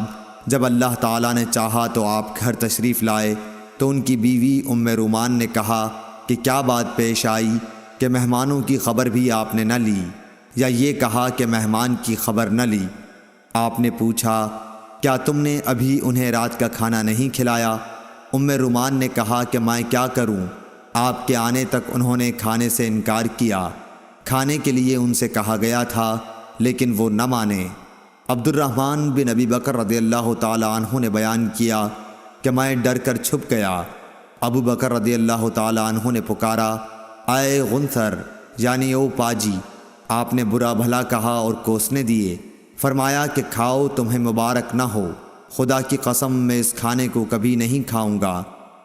جب اللہ تعالیٰ نے چاہا تو آپ گھر تشریف لائے تو ان کی بیوی ام رومان نے کہا کہ کیا بات پیش آئی کہ مہمانوں کی خبر بھی آپ نے نہ لی، یا یہ کہا کہ مہمان کی خبر نہ لی۔ آپ نے پوچھا کیا تم نے ابھی انہیں رات کا کھانا نہیں کھلایا؟ ام رومان نے کہا کہ میں کیا کروں، آپ کے آنے تک انہوں نے کھانے سے انکار کیا۔ کھانے کے لیے ان سے کہا گیا تھا لیکن وہ نہ مانے۔ عبد الرحمن بن ابی بکر رضی اللہ تعالیٰ عنہ نے بیان کیا کہ میں ڈر کر چھپ گیا۔ ابو بکر رضی اللہ تعالیٰ عنہ نے پکارا، اے غنثر، یعنی او پاجی۔ آپ نے برا بھلا کہا اور کوسنے دیے، فرمایا کہ کھاؤ، تمہیں مبارک نہ ہو، خدا کی قسم میں اس کھانے کو کبھی نہیں کھاؤں گا۔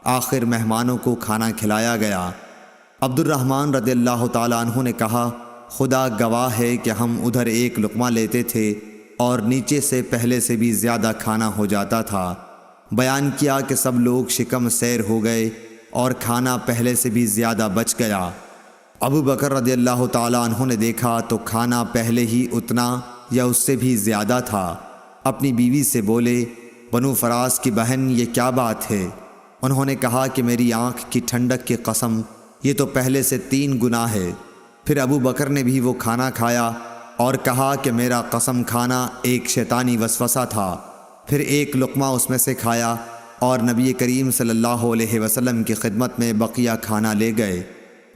آخر مہمانوں کو کھانا کھلایا گیا۔ عبد الرحمن رضی اللہ تعالیٰ عنہ نے کہا، خدا گواہ ہے کہ ہم ادھر ایک لقمہ لیتے تھے اور نیچے سے پہلے سے بھی زیادہ کھانا ہو جاتا تھا۔ بیان کیا کہ سب لوگ شکم سیر ہو گئے اور کھانا پہلے سے بھی زیادہ بچ گیا۔ ابو بکر رضی اللہ تعالیٰ عنہ نے دیکھا تو کھانا پہلے ہی اتنا یا اس سے بھی زیادہ تھا۔ اپنی بیوی سے بولے، بنو فراس کی بہن، یہ کیا بات ہے؟ انہوں نے کہا کہ میری آنکھ کی ٹھنڈک کی قسم، یہ تو پہلے سے 3 گنا ہے۔ پھر ابو بکر نے بھی وہ کھانا کھایا اور کہا کہ میرا قسم کھانا ایک شیطانی وسوسہ تھا۔ پھر ایک لقمہ اس میں سے کھایا اور نبی کریم صلی اللہ علیہ وسلم کی خدمت میں بقیہ کھانا لے گئے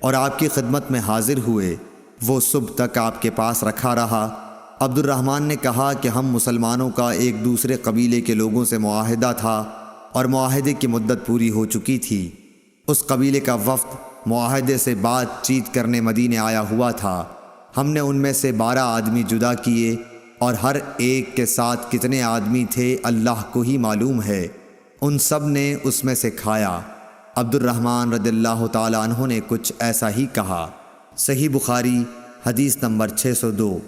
اور آپ کی خدمت میں حاضر ہوئے۔ وہ صبح تک آپ کے پاس رکھا رہا۔ عبد الرحمن نے کہا کہ ہم مسلمانوں کا ایک دوسرے قبیلے کے لوگوں سے معاہدہ تھا اور معاہدے کی مدت پوری ہو چکی تھی۔ اس قبیلے کا وفد معاہدے سے بات چیت کرنے مدینے آیا ہوا تھا۔ ہم نے ان میں سے 12 آدمی جدا کیے، اور ہر ایک کے ساتھ کتنے آدمی تھے اللہ کو ہی معلوم ہے۔ ان سب نے اس میں سے کھایا۔ عبد الرحمن رضی اللہ تعالیٰ عنہ نے کچھ ایسا ہی کہا۔ صحیح بخاری حدیث نمبر 602۔